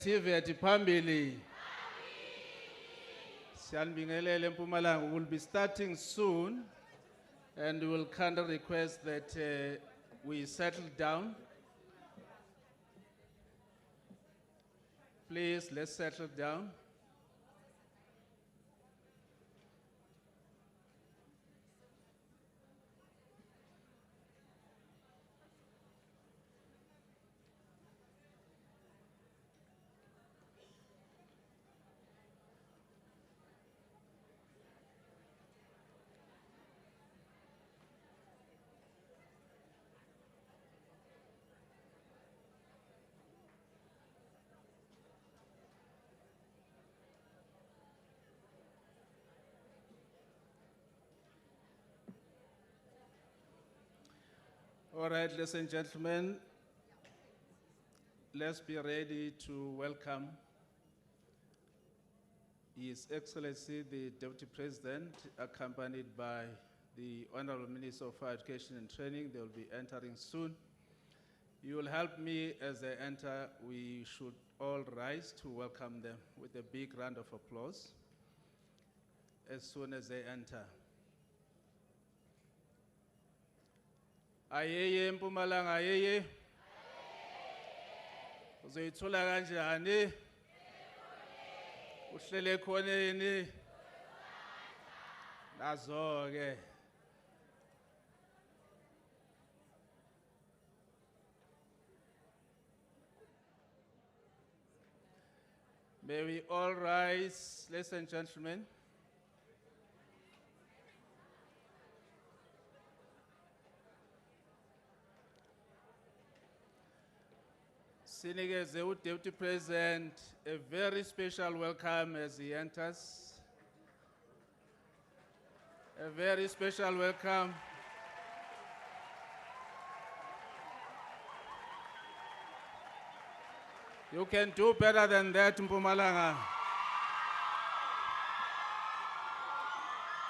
TVET phambili. Siyanibingelela eMpumalanga. We'll be starting soon and we'll kindly request that we settle down. Please, let's settle down. All right, ladies and gentlemen, let's be ready to welcome His Excellency the Deputy President, accompanied by the Honorable Minister of Higher Education and Training. They will be entering soon. You will help me as they enter. We should all rise to welcome them with a big round of applause as soon as they enter. Ayeye Mpumalanga ayeye. Uzoyithola kanjani? Uhlele khoneni? Nazo ke. May we all rise, ladies and gentlemen. Sinikeze uDeputy President a very special welcome as he enters. A very special welcome. You can do better than that, Mpumalanga.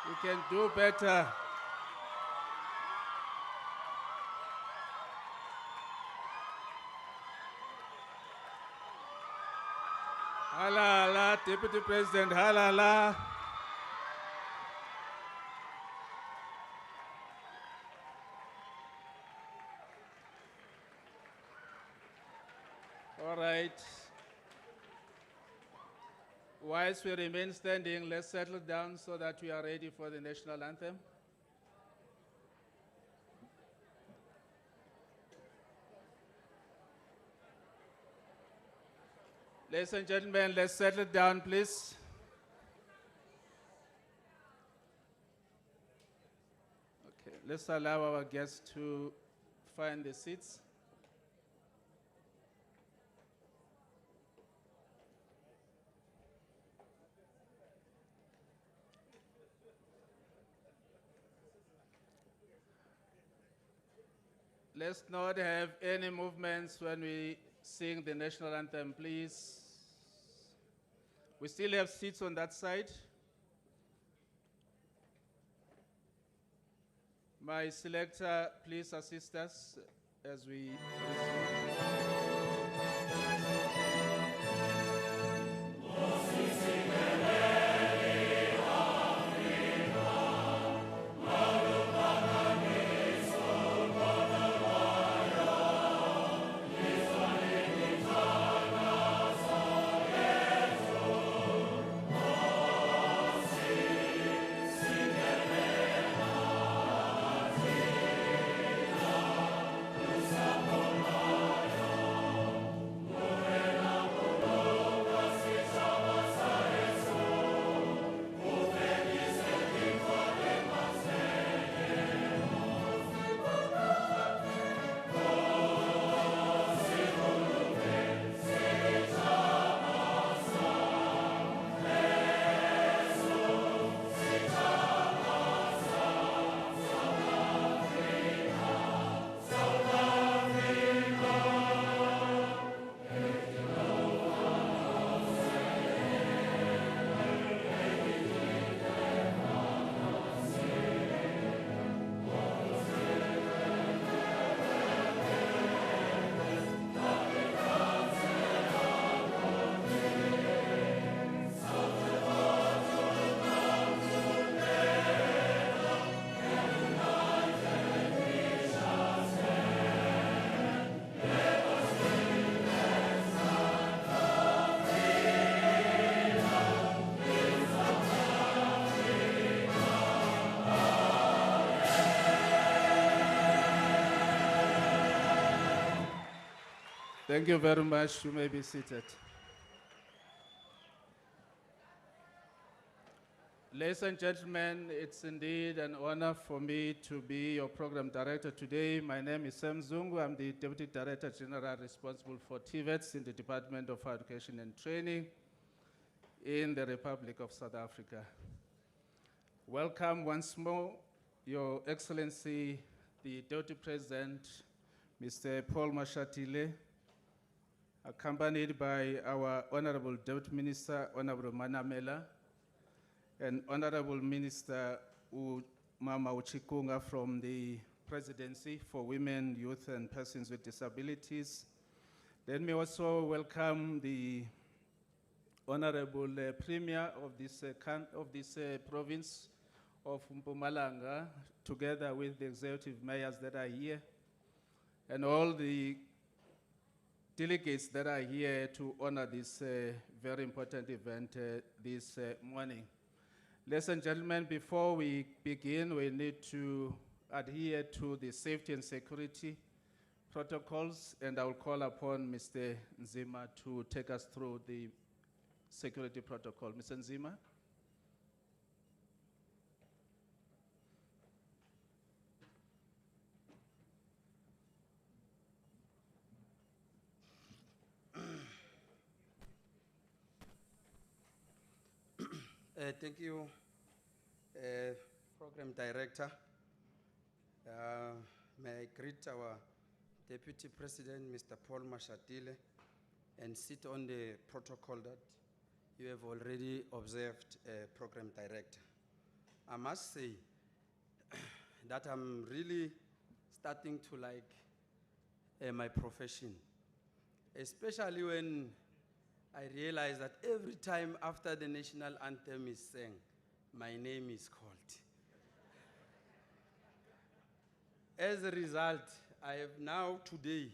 You can do better. Halala, Deputy President, halala. All right. Whilst we remain standing, let's settle down so that we are ready for the national anthem. Ladies and gentlemen, let's settle down, please. Okay, let's allow our guests to find the seats. Let's not have any movements when we sing the national anthem, please. We still have seats on that side. My selector, please assist us as we resume. Thank you very much. You may be seated. Ladies and gentlemen, it's indeed an honor for me to be your program director today. My name is Sam Zungu. I'm the Deputy Director General responsible for TVETs in the Department of Education and Training in the Republic of South Africa. Welcome once more, Your Excellency, the Deputy President, Mr. Paul Mashatile, accompanied by our Honorable Deputy Minister, Honorable Manamela, and Honorable Minister Mama Uchikunga from the Presidency for Women, Youth, and Persons with Disabilities. Let me also welcome the Honorable Premier of this province of Mpumalanga, together with the executive mayors that are here, and all the delegates that are here to honor this very important event this morning. Ladies and gentlemen, before we begin, we need to adhere to the safety and security protocols, and I will call upon Mr. Nzima to take us through the security protocol. Mr. Nzima? Thank you, Program Director. May I greet our Deputy President, Mr. Paul Mashatile, and sit on the protocol that you have already observed, Program Director. I must say that I'm really starting to like my profession, especially when I realize that every time after the national anthem is sang, my name is called. As a result, I have now today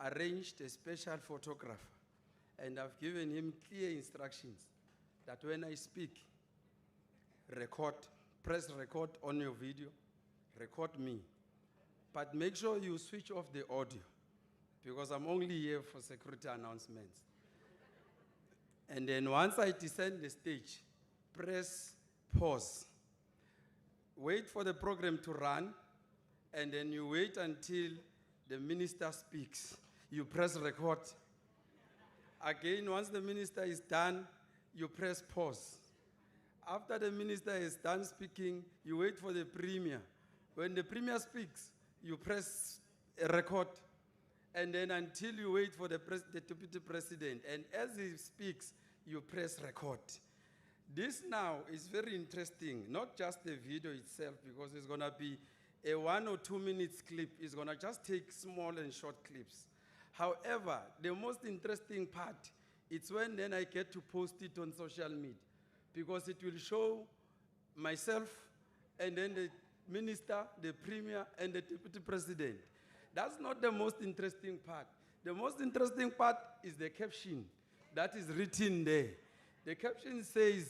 arranged a special photographer, and I've given him clear instructions that when I speak, record, press record on your video, record me. But make sure you switch off the audio, because I'm only here for security announcements. And then once I descend the stage, press pause. Wait for the program to run, and then you wait until the minister speaks. You press record. Again, once the minister is done, you press pause. After the minister is done speaking, you wait for the premier. When the premier speaks, you press record. And then until you wait for the deputy president. And as he speaks, you press record. This now is very interesting, not just the video itself, because it's going to be a 1 or 2 minutes clip. It's going to just take small and short clips. However, the most interesting part, it's when then I get to post it on social media, because it will show myself and then the minister, the premier, and the deputy president. That's not the most interesting part. The most interesting part is the caption that is written there. The caption says,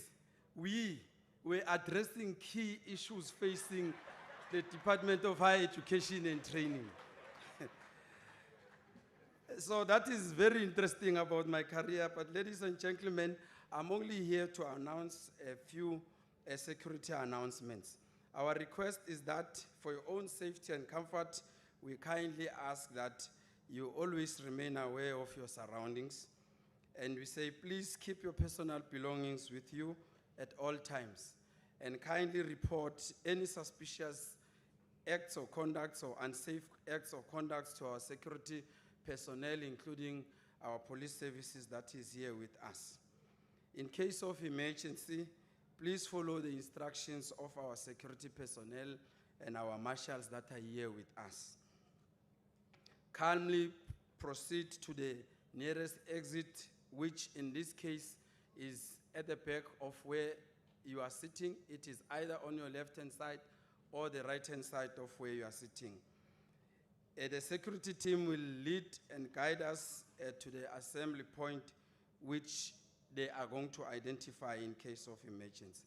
we were addressing key issues facing the Department of Higher Education and Training. So that is very interesting about my career. But ladies and gentlemen, I'm only here to announce a few security announcements. Our request is that for your own safety and comfort, we kindly ask that you always remain aware of your surroundings. And we say, please keep your personal belongings with you at all times, and kindly report any suspicious acts or conducts or unsafe acts or conducts to our security personnel, including our police services that is here with us. In case of emergency, please follow the instructions of our security personnel and our marshals that are here with us. Calmly proceed to the nearest exit, which in this case is at the back of where you are sitting. It is either on your left-hand side or the right-hand side of where you are sitting. The security team will lead and guide us to the assembly point, which they are going to identify in case of emergency.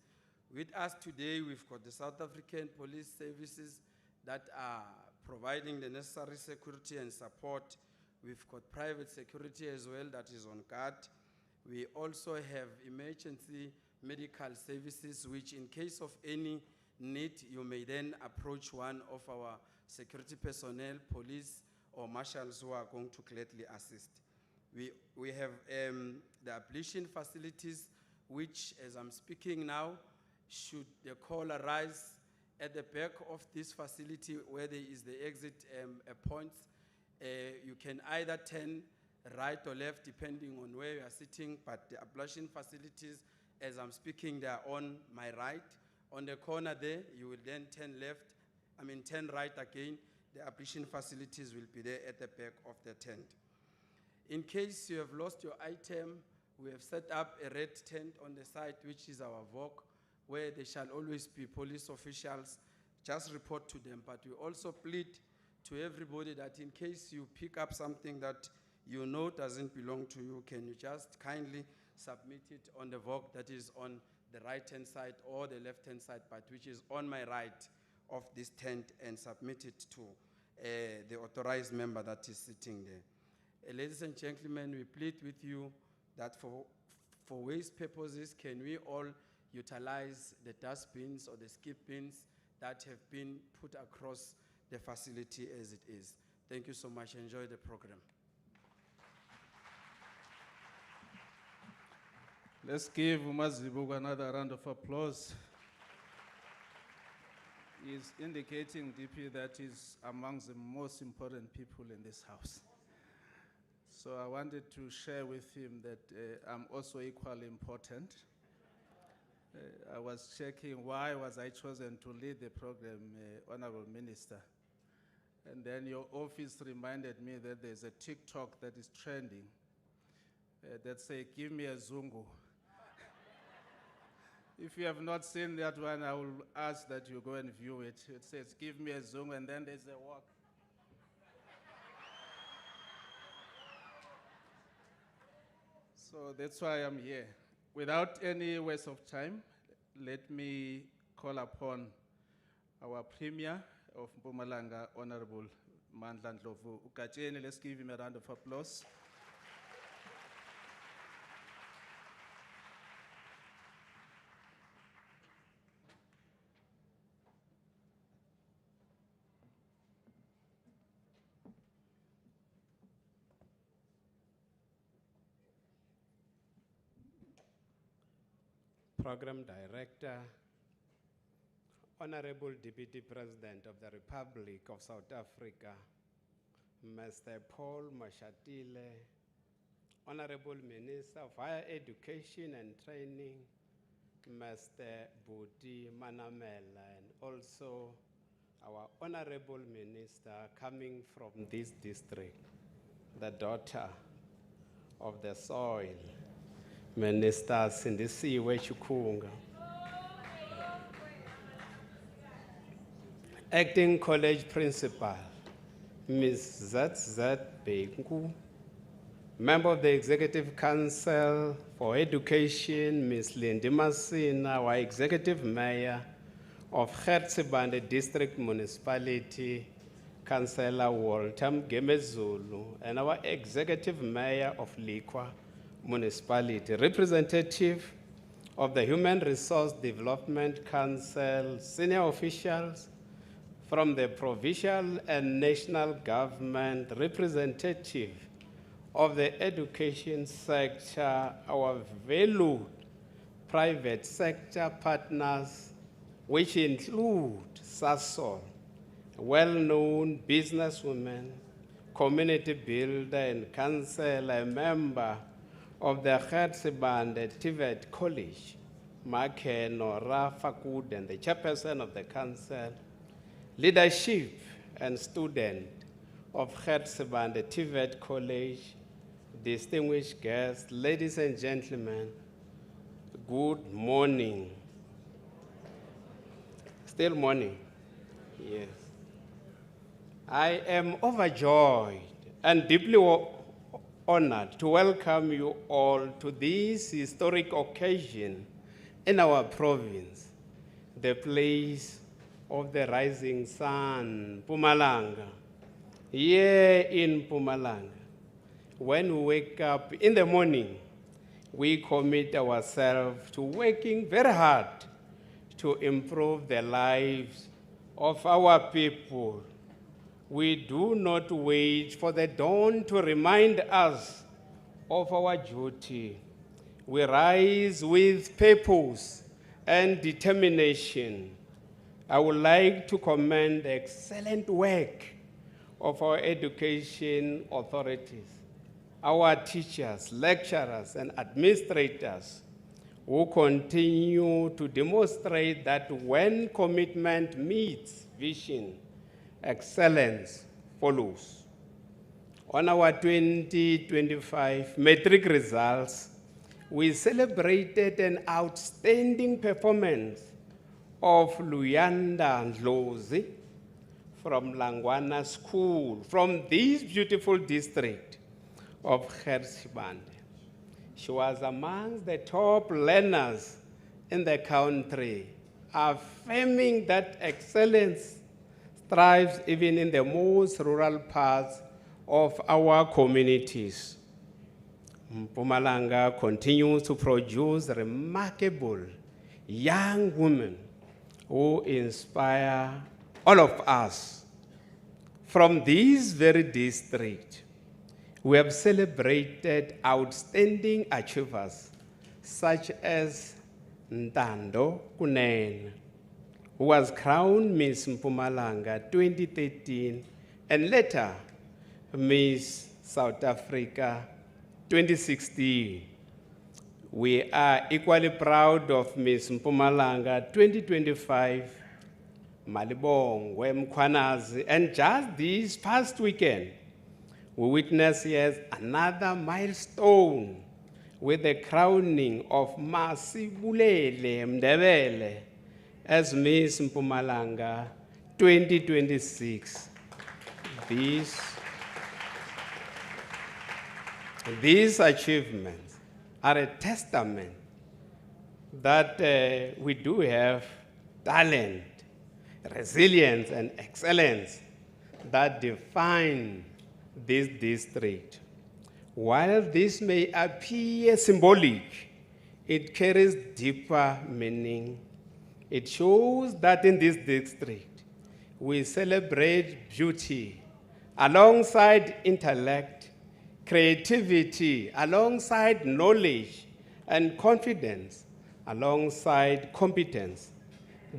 With us today, we've got the South African Police Services that are providing the necessary security and support. We've got private security as well that is on guard. We also have emergency medical services, which in case of any need, you may then approach one of our security personnel, police, or marshals who are going to gladly assist. We have the ablution facilities, which, as I'm speaking now, should the call arise at the back of this facility where there is the exit points, you can either turn right or left depending on where you are sitting, but the ablution facilities, as I'm speaking, they are on my right. On the corner there, you will then turn right again. The ablution facilities will be there at the back of the tent. In case you have lost your item, we have set up a red tent on the side, which is our VOC, where there shall always be police officials. Just report to them. But we also plead to everybody that in case you pick up something that you know doesn't belong to you, can you just kindly submit it on the VOC that is on the right-hand side or the left-hand side, but which is on my right of this tent, and submit it to the authorized member that is sitting there. Ladies and gentlemen, we plead with you that for waste purposes, can we all utilize the dustbins or the skip bins that have been put across the facility as it is. Thank you so much. Enjoy the program. Let's give Umazibuko another round of applause. He's indicating, DP, that he's amongst the most important people in this house. So I wanted to share with him that I'm also equally important. I was checking why was I chosen to lead the program, Honorable Minister. And then your office reminded me that there's a TikTok that is trending that say, "Give me a Zungu." If you have not seen that one, I will ask that you go and view it. It says, "Give me a Zungu," and then there's a walk. So that's why I'm here. Without any waste of time, let me call upon our Premier of Mpumalanga, Honorable Mandla Ndlovu Ukacheni. Let's give him a round of applause. Program Director, Honorable Deputy President of the Republic of South Africa, Mr. Paul Mashatile, Honorable Minister of Higher Education and Training, Mr. Budi Manamela, and also our Honorable Minister coming from this district, the daughter of the soil, Minister Sindisiwe Chukunga. Acting College Principal, Ms. ZZ Bengu. Member of the Executive Council for Education, Ms. Lindy Masina, our Executive Mayor of Gert Sibande District Municipality, Councillor Walter Mgemezulu, and our Executive Mayor of Likwa Municipality, representative of the Human Resource Development Council, senior officials from the provincial and national government, representative of the education sector, our valued private sector partners, which include SASOL, well-known businesswoman, community builder and councillor, a member of the Gert Sibande TVET College, Nora Fakud, and the chairperson of the council, leadership and student of Gert Sibande TVET College, distinguished guests, ladies and gentlemen, good morning. Still morning? Yes. I am overjoyed and deeply honored to welcome you all to this historic occasion in our province, the place of the rising sun, Mpumalanga. Here in Mpumalanga, when we wake up in the morning, we commit ourselves to working very hard to improve the lives of our people. We do not wait for the dawn to remind us of our duty. We rise with purpose and determination. I would like to commend the excellent work of our education authorities, our teachers, lecturers, and administrators who continue to demonstrate that when commitment meets vision, excellence follows. On our 2025 matric results, we celebrated an outstanding performance of Luyanda Ndlozi from Langwana School, from this beautiful district of Gert Sibande. She was amongst the top learners in the country, affirming that excellence thrives even in the most rural parts of our communities. Mpumalanga continues to produce remarkable young women who inspire all of us. From this very district, we have celebrated outstanding achievers such as Ntando Kunene, who was crowned Miss Mpumalanga 2013 and later Miss South Africa 2016. We are equally proud of Miss Mpumalanga 2025, Malibongwe Mkhwanazi, and just this past weekend, we witnessed yet another milestone with the crowning of Masibulele Mndebele as Miss Mpumalanga 2026. These achievements are a testament that we do have talent, resilience, and excellence that define this district. While this may appear symbolic, it carries deeper meaning. It shows that in this district, we celebrate beauty alongside intellect, creativity alongside knowledge, and confidence alongside competence.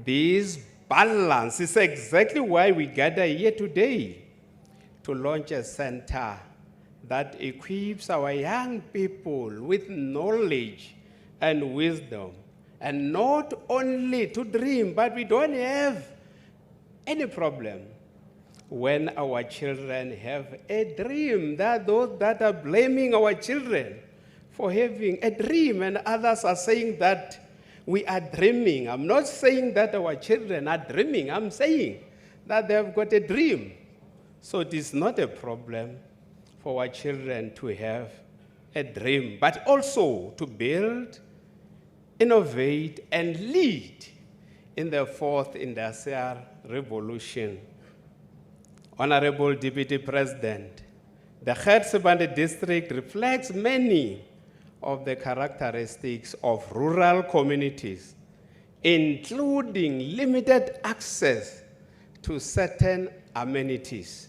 This balance is exactly why we gather here today to launch a center that equips our young people with knowledge and wisdom, and not only to dream, but we don't have any problem when our children have a dream. There are those that are blaming our children for having a dream, and others are saying that we are dreaming. I'm not saying that our children are dreaming. I'm saying that they have got a dream. So it is not a problem for our children to have a dream, but also to build, innovate, and lead in the fourth industrial revolution. Honorable Deputy President, the Gert Sibande district reflects many of the characteristics of rural communities, including limited access to certain amenities.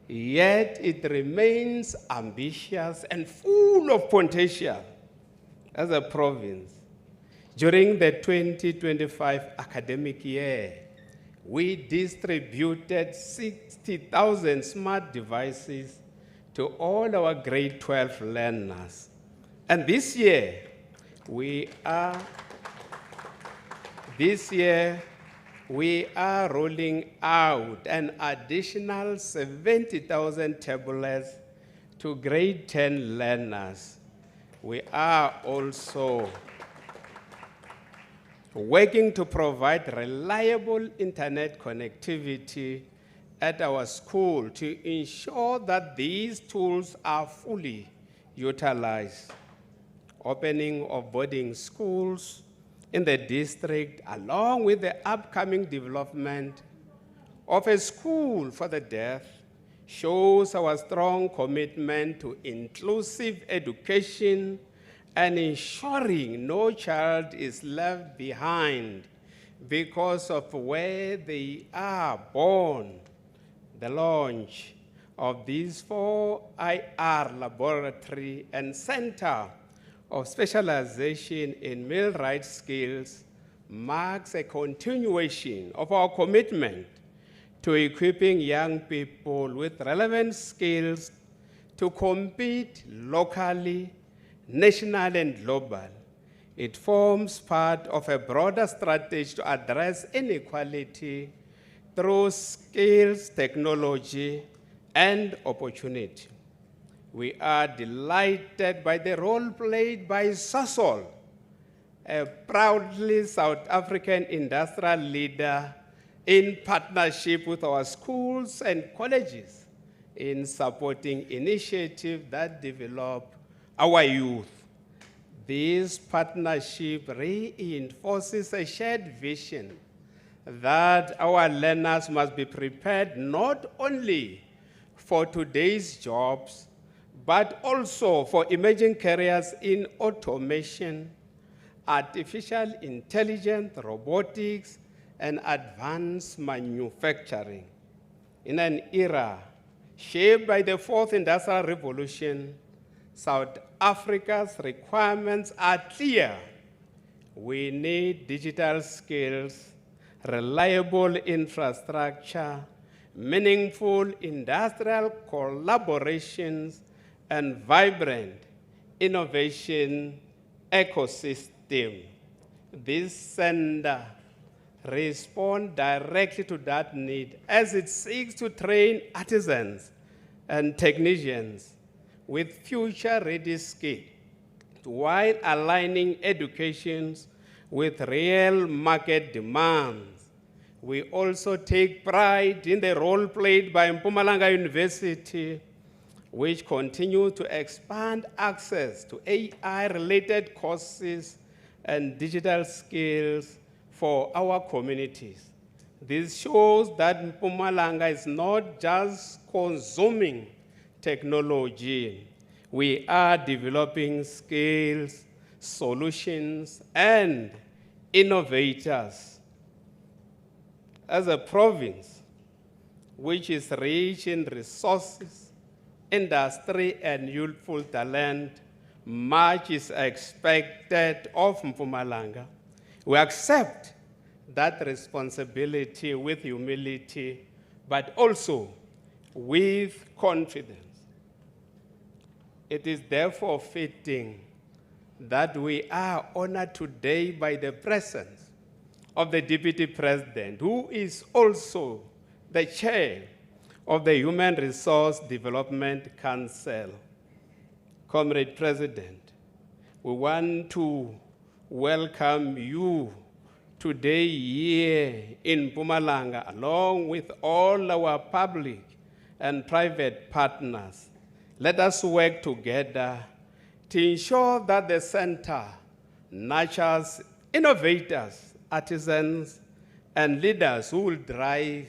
Yet it remains ambitious and full of potential as a province. During the 2025 academic year, we distributed 60,000 smart devices to all our grade 12 learners. And this year, we are rolling out an additional 70,000 tablets to grade 10 learners. We are also working to provide reliable internet connectivity at our school to ensure that these tools are fully utilized. Opening of boarding schools in the district, along with the upcoming development of a school for the deaf, shows our strong commitment to inclusive education and ensuring no child is left behind because of where they are born. The launch of this 4IR laboratory and center of specialization in male rights skills marks a continuation of our commitment to equipping young people with relevant skills to compete locally, nationally, and globally. It forms part of a broader strategy to address inequality through skills, technology, and opportunity. We are delighted by the role played by Sasol, a proudly South African industrial leader in partnership with our schools and colleges in supporting initiatives that develop our youth. This partnership reinforces a shared vision that our learners must be prepared not only for today's jobs, but also for emerging careers in automation, artificial intelligence, robotics, and advanced manufacturing. In an era shaped by the fourth industrial revolution, South Africa's requirements are clear. We need digital skills, reliable infrastructure, meaningful industrial collaborations, and vibrant innovation ecosystem. This center responds directly to that need as it seeks to train artisans and technicians with future-ready skills while aligning educations with real market demands. We also take pride in the role played by Mpumalanga University, which continues to expand access to AI-related courses and digital skills for our communities. This shows that Mpumalanga is not just consuming technology. We are developing skills, solutions, and innovators. As a province which is rich in resources, industry, and youthful talent, much is expected of Mpumalanga. We accept that responsibility with humility, but also with confidence. It is therefore fitting that we are honored today by the presence of the Deputy President, who is also the chair of the Human Resource Development Council. Comrade President, we want to welcome you today here in Mpumalanga, along with all our public and private partners. Let us work together to ensure that the center nurtures innovators, artisans, and leaders who will drive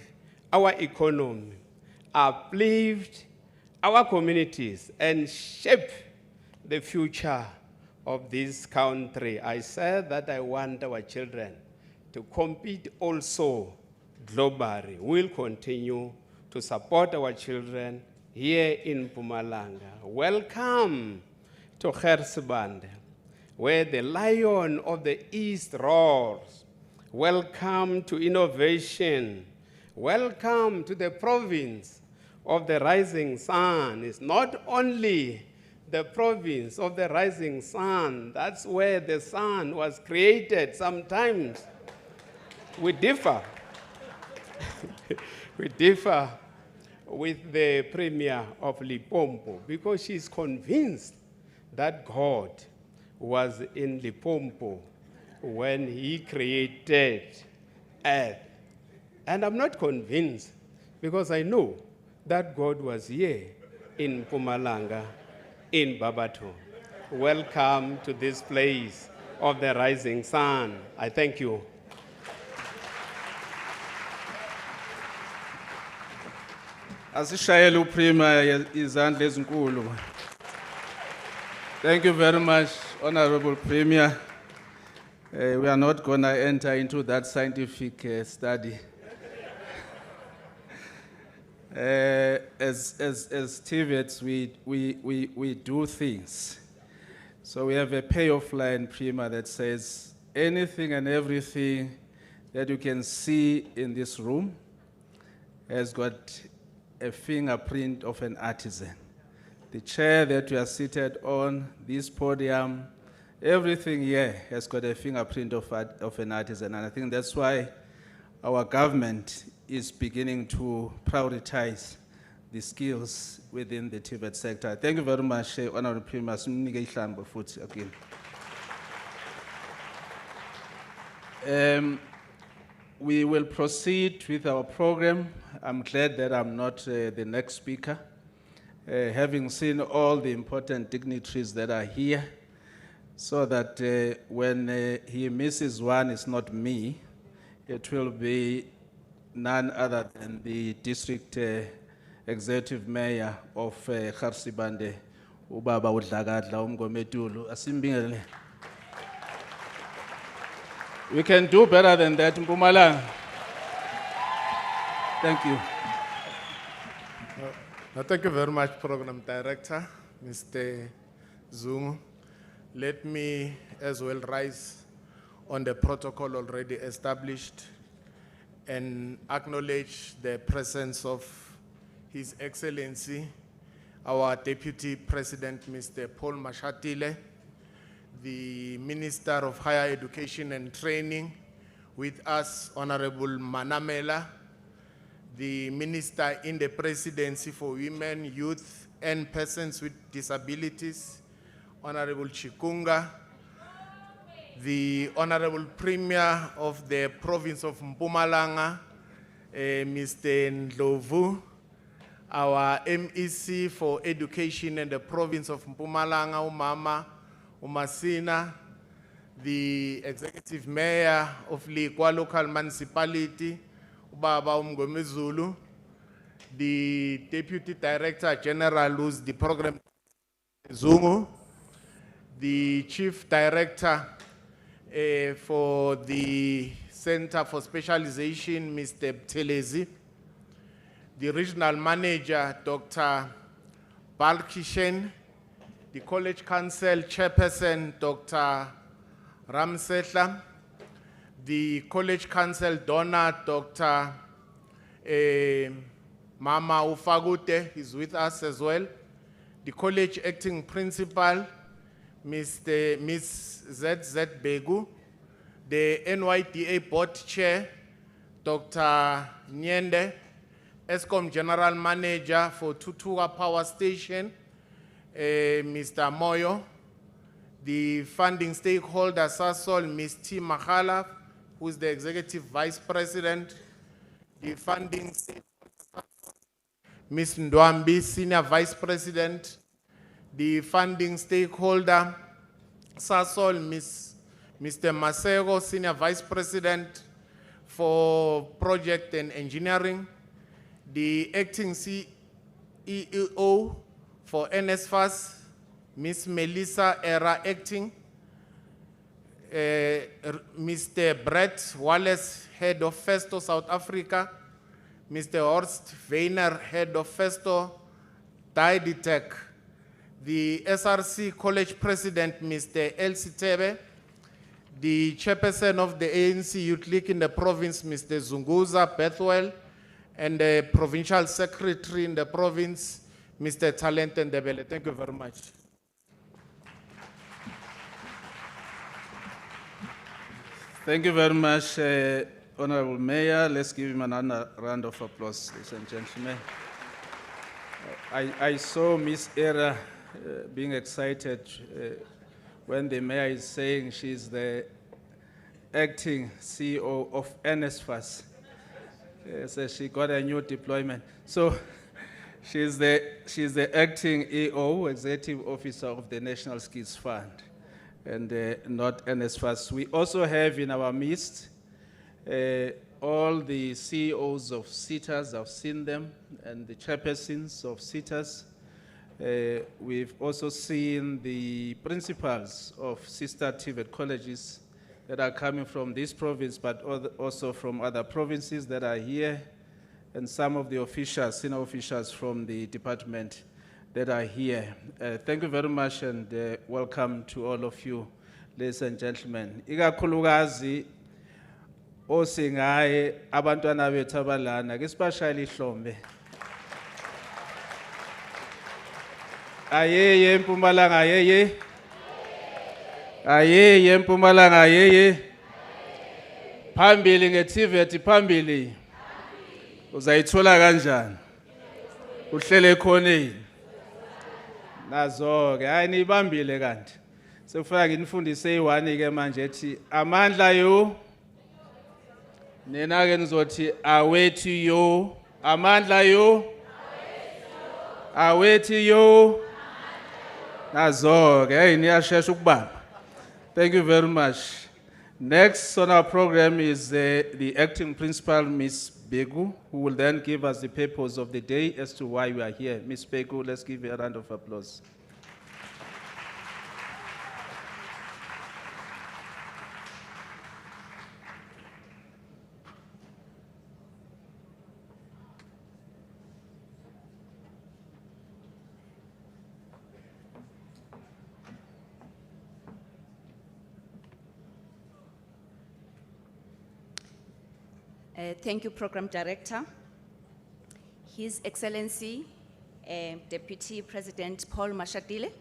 our economy, uplift our communities, and shape the future of this country. I said that I want our children to compete also globally. We'll continue to support our children here in Mpumalanga. Welcome to Gert Sibande, where the lion of the East roars. Welcome to innovation. Welcome to the province of the rising sun. It's not only the province of the rising sun, that's where the sun was created. Sometimes we differ. We differ with the Premier of Limpopo because she's convinced that God was in Limpopo when he created earth. And I'm not convinced because I know that God was here in Mpumalanga, in Barberton. Welcome to this place of the rising sun. I thank you. Asishayele uPrima izandla ezinkulu. Thank you very much, Honorable Premier. We are not going to enter into that scientific study. As TVETs, we do things. So we have a payoff line, Prima, that says anything and everything that you can see in this room has got a fingerprint of an artisan. The chair that you are seated on, this podium, everything here has got a fingerprint of an artisan. And I think that's why our government is beginning to prioritize the skills within the TVET sector. Thank you very much, Honorable Premier. We will proceed with our program. I'm glad that I'm not the next speaker. Having seen all the important dignitaries that are here, so that when he misses one, it's not me. It will be none other than the district executive mayor of Gert Sibande, Ubaba Udlagadla Umgometulu. Asimbingele. We can do better than that, Mpumalanga. Thank you. Thank you very much, Program Director, Mr. Zungu. Let me as well rise on the protocol already established and acknowledge the presence of His Excellency, our Deputy President, Mr. Paul Mashatile, the Minister of Higher Education and Training, with us, Honorable Manamela, the Minister in the Presidency for Women, Youth, and Persons with Disabilities, Honorable Chikunga, the Honorable Premier of the Province of Mpumalanga, Mr. Ndlovu, our MEC for Education in the Province of Mpumalanga, Umama Umasina, the Executive Mayor of Likwa Local Municipality, Ubaba Umgomezulu, the Deputy Director General who's the Program Zungu, the Chief Director for the Center for Specialization, Mr. Telezi, the Regional Manager, Dr. Balkishen, the College Council Chairperson, Dr. Ramsetla, the College Council Donor, Dr. Mama Ufagute is with us as well, the College Acting Principal, Ms. ZZ Begu, the NYDA Board Chair, Dr. Nyende, ESCOM General Manager for Tutua Power Station, Mr. Moyo, the funding stakeholder, SASOL, Ms. T. Mahala, who is the Executive Vice President, the funding stakeholder, Ms. Ndwambi, Senior Vice President, the funding stakeholder, SASOL, Mr. Masego, Senior Vice President for Project and Engineering, the acting CEO for NSFAS, Ms. Melissa Era Acting, Mr. Brett Wallace, Head of Festo South Africa, Mr. Horst Weiner, Head of Festo Diditech, the SRC College President, Mr. Elsie Tebe, the Chairperson of the ANC Youth League in the province, Mr. Zunguza Bethwell, and the Provincial Secretary in the province, Mr. Talent Ndebele. Thank you very much. Thank you very much, Honorable Mayor. Let's give him another round of applause, ladies and gentlemen. I saw Ms. Era being excited when the mayor is saying she's the acting CEO of NSFAS. So she got a new deployment. So she's the acting EO, Executive Officer of the National Skills Fund, and not NSFAS. We also have in our midst all the CEOs of SETAs, I've seen them, and the chairpersons of SETAs. We've also seen the principals of sister TVET colleges that are coming from this province, but also from other provinces that are here, and some of the officials, senior officials from the department that are here. Thank you very much, and welcome to all of you, ladies and gentlemen. Ikakhulukazi osingaye abantwana bethu abalana ke sibashayile ihlombe. Ayeye eMpumalanga ayeye. Ayeye eMpumalanga ayeye. Phambili ngeTVET phambili. Uzayithola kanjani? Uhlele ekhoneni. Nazo ke hayi nibambile kanti. Sekufika nginifundise i1 ke manje ethi amandla yo. Nena ke nizothi awethu yo. Amandla yo. Awethu yo. Nazo ke hayi niyashesha ukubamba. Thank you very much. Next on our program is the acting principal, Ms. Begu, who will then give us the purpose of the day as to why we are here. Ms. Begu, let's give you a round of applause. Thank you, Program Director. His Excellency, Deputy President Paul Mashatile,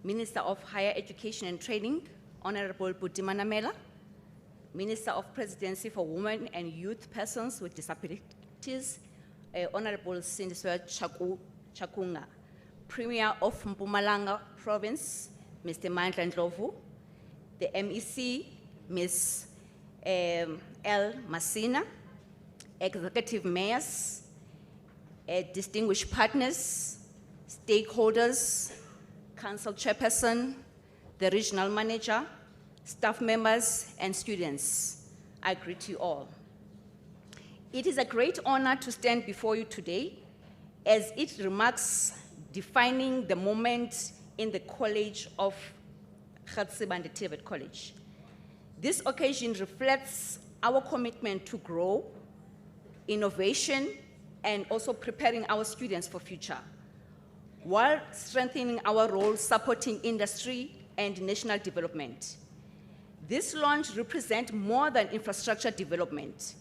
Minister of Higher Education and Training, Honorable Buti Manamela, Minister of Presidency for Women and Youth Persons with Disabilities, Honorable Sindiswa Chakunga, Premier of Mpumalanga Province, Mr. Mandla Ndlovu, the MEC, Ms. L. Masina, executive mayors, distinguished partners, stakeholders, council chairperson, the regional manager, staff members, and students. I greet you all. It is a great honor to stand before you today as it remarks defining the moment in the College of Gert Sibande TVET College. This occasion reflects our commitment to grow, innovation, and also preparing our students for future, while strengthening our role supporting industry and national development. This launch represents more than infrastructure development.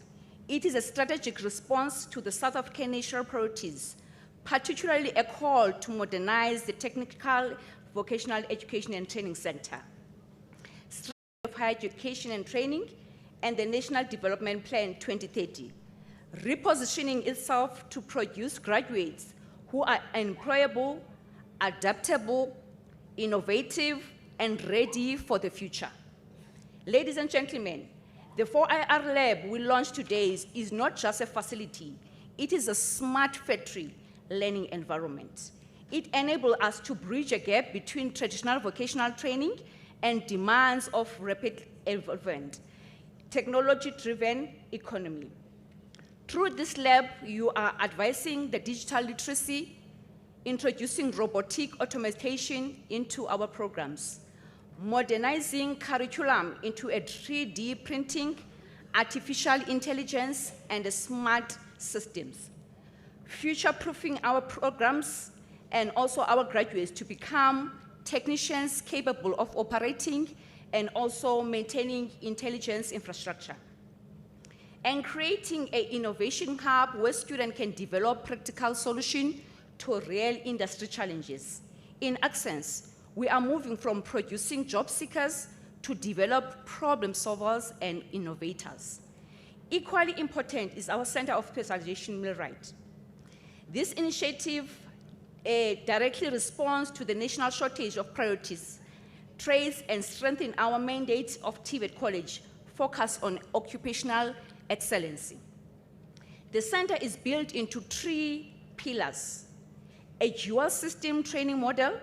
It is a strategic response to the South African national priorities, particularly a call to modernize the technical vocational education and training sector, of higher education and training, and the National Development Plan 2030, repositioning itself to produce graduates who are employable, adaptable, innovative, and ready for the future. Ladies and gentlemen, the 4IR lab we launched today is not just a facility, it is a smart factory learning environment. It enables us to bridge a gap between traditional vocational training and demands of rapid evolving, technology-driven economy. Through this lab, you are advising the digital literacy, introducing robotic automation into our programs, modernizing curriculum into a 3D printing, artificial intelligence, and smart systems, future-proofing our programs and also our graduates to become technicians capable of operating and also maintaining intelligence infrastructure, and creating an innovation hub where students can develop practical solutions to real industry challenges. In essence, we are moving from producing job seekers to develop problem solvers and innovators. Equally important is our Center of Specialization Millwright. This initiative directly responds to the national shortage of priorities, trades, and strengthen our mandate of TVET College, focused on occupational excellency. The center is built into 3 pillars: a dual system training model,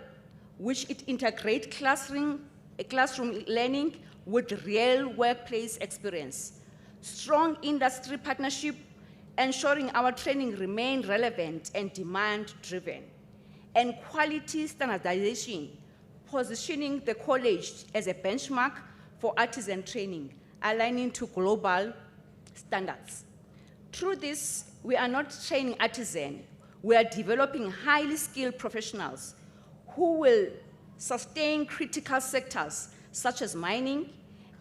which it integrates classroom learning with real workplace experience, strong industry partnership, ensuring our training remain relevant and demand-driven, and quality standardization, positioning the college as a benchmark for artisan training, aligning to global standards. Through this, we are not training artisans, we are developing highly skilled professionals who will sustain critical sectors such as mining,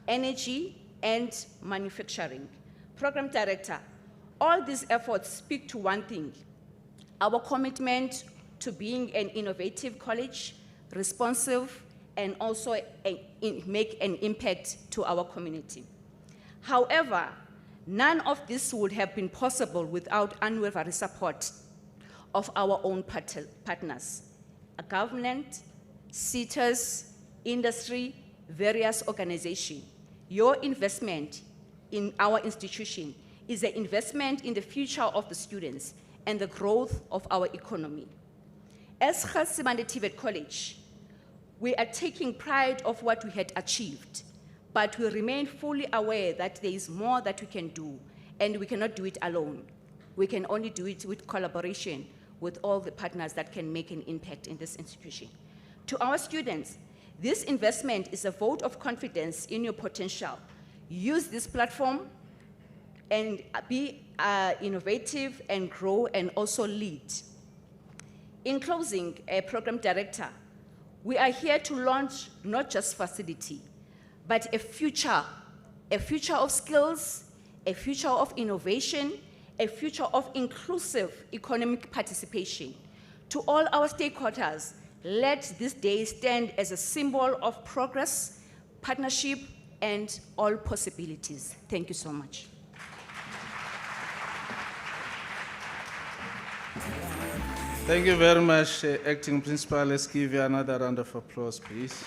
energy, and manufacturing. Program Director, all these efforts speak to one thing: our commitment to being an innovative college, responsive, and also make an impact to our community. However, none of this would have been possible without unwavering support of our own partners, a government, SETAs, industry, various organizations. Your investment in our institution is an investment in the future of the students and the growth of our economy. As Gert Sibande TVET College, we are taking pride of what we had achieved, but we remain fully aware that there is more that we can do, and we cannot do it alone. We can only do it with collaboration with all the partners that can make an impact in this institution. To our students, this investment is a vote of confidence in your potential. Use this platform and be innovative and grow and also lead. In closing, Program Director, we are here to launch not just facility, but a future of skills, a future of innovation, a future of inclusive economic participation. To all our stakeholders, let this day stand as a symbol of progress, partnership, and all possibilities. Thank you so much. Thank you very much, Acting Principal. Let's give you another round of applause, please.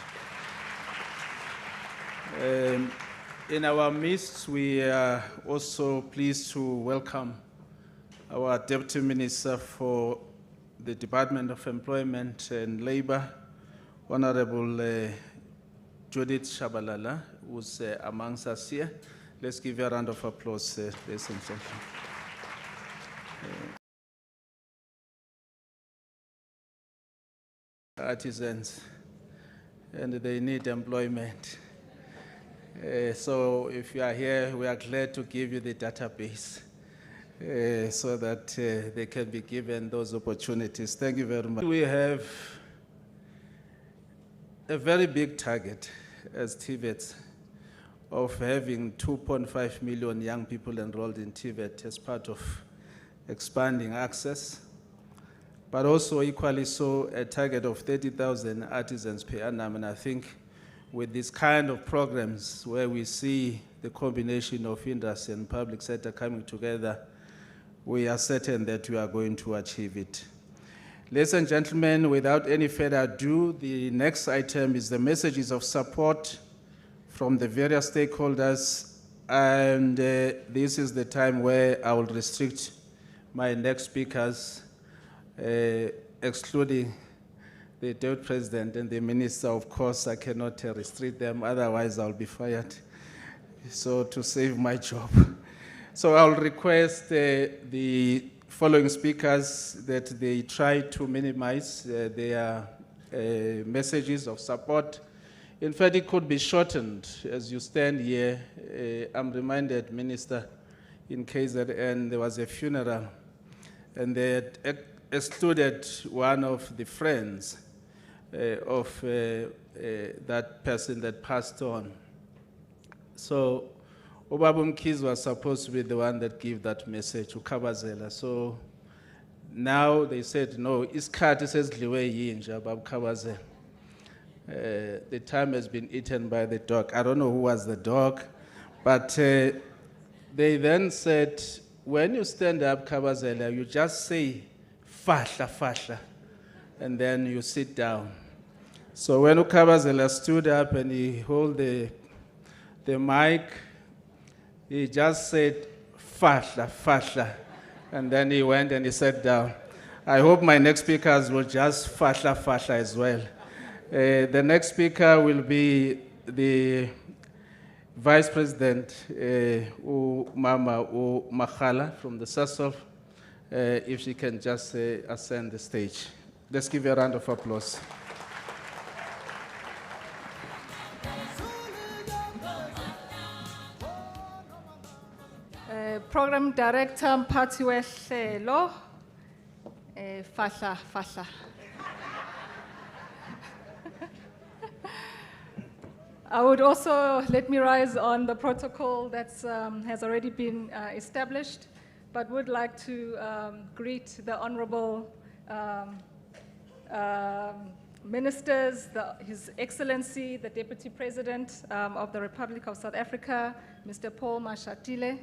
In our midst, we are also pleased to welcome our Deputy Minister for the Department of Employment and Labor, Honorable Judith Shabalala, who's amongst us here. Let's give you a round of applause, ladies and gentlemen. Artisans, and they need employment. So if you are here, we are glad to give you the database so that they can be given those opportunities. Thank you very much. We have a very big target as TVET of having 2.5 million young people enrolled in TVET as part of expanding access, but also equally so a target of 30,000 artisans per annum. And I think with this kind of programs where we see the combination of industry and public sector coming together, we are certain that we are going to achieve it. Ladies and gentlemen, without any further ado, the next item is the messages of support from the various stakeholders, and this is the time where I will restrict my next speakers, excluding the Deputy President and the Minister. Of course, I cannot restrict them, otherwise I'll be fired. So to save my job. So I'll request the following speakers that they try to minimize their messages of support. In fact, it could be shortened as you stand here. I'm reminded, Minister, in KZN, there was a funeral, and they had excluded one of the friends of that person that passed on. So Obabum Kiz was supposed to be the one that gave that message to Kabazela. So now they said, no, iskhathi sezidliwe yinja bab Kabazela. The time has been eaten by the dog. I don't know who was the dog, but they then said, when you stand up, Kabazela, you just say, fahla, fahla, and then you sit down. So when Kabazela stood up and he held the mic, he just said, fahla, fahla, and then he went and he sat down. I hope my next speakers will just fahla, fahla as well. The next speaker will be the Vice President Mama Makhala from the SASOL, if she can just ascend the stage. Let's give her a round of applause. Program Director Mphathi wehlelo Fahla. I would also let me rise on the protocol that has already been established, but would like to greet the honorable ministers, His Excellency, the Deputy President of the Republic of South Africa, Mr. Paul Mashatile.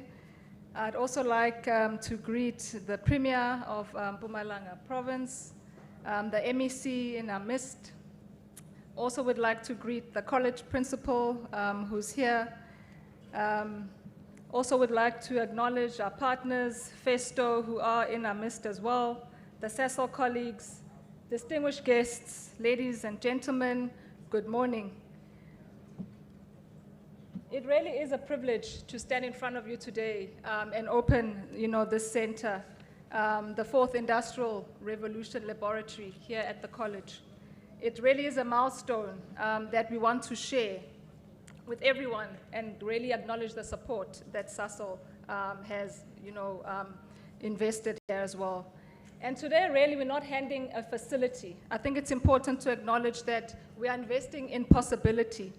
I'd also like to greet the Premier of Mpumalanga Province, the MEC in our midst. Also would like to greet the college principal who's here. Also would like to acknowledge our partners, Festo, who are in our midst as well, the SASOL colleagues, distinguished guests, ladies and gentlemen, good morning. It really is a privilege to stand in front of you today and open, this center, the Fourth Industrial Revolution Laboratory here at the college. It really is a milestone that we want to share with everyone and really acknowledge the support that SASOL has, invested here as well. And today, really, we're not handing a facility. I think it's important to acknowledge that we are investing in possibility.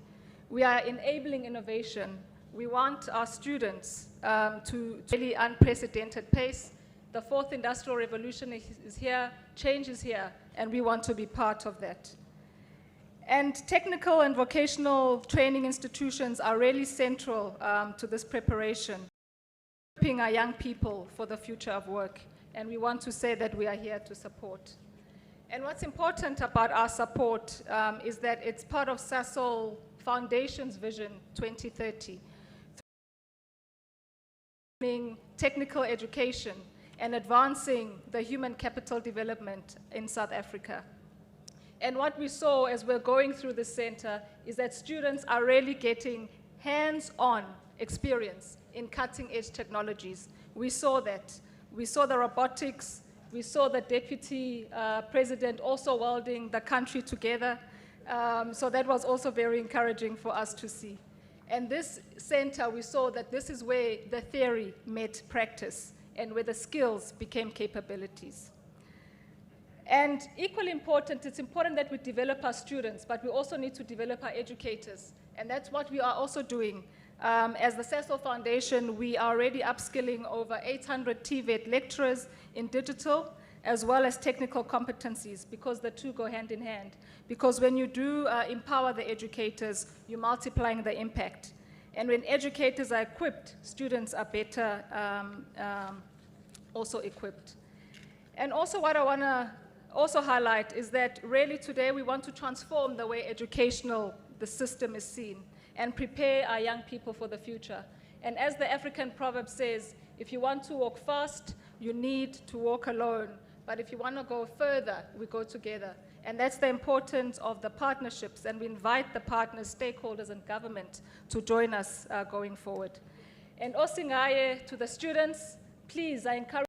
We are enabling innovation. We want our students to really unprecedented pace. The Fourth Industrial Revolution is here, change is here, and we want to be part of that. And technical and vocational training institutions are really central to this preparation, equipping our young people for the future of work. And we want to say that we are here to support. And what's important about our support is that it's part of SASOL Foundation's Vision 2030, technical education and advancing the human capital development in South Africa. And what we saw as we're going through the center is that students are really getting hands-on experience in cutting-edge technologies. We saw that. We saw the robotics. We saw the Deputy President also welding the country together. So that was also very encouraging for us to see. And this center, we saw that this is where the theory met practice and where the skills became capabilities. And equally important, it's important that we develop our students, but we also need to develop our educators. And that's what we are also doing. As the SASOL Foundation, we are already upskilling over 800 TVET lecturers in digital, as well as technical competencies, because the two go hand in hand. Because when you do empower the educators, you're multiplying the impact. And when educators are equipped, students are better also equipped. And also what I want to also highlight is that really today we want to transform the way the system is seen and prepare our young people for the future. And as the African proverb says, if you want to walk fast, you need to walk alone. But if you want to go further, we go together. And that's the importance of the partnerships, and we invite the partners, stakeholders, and government to join us going forward. And Osingaye, to the students, please, I encourage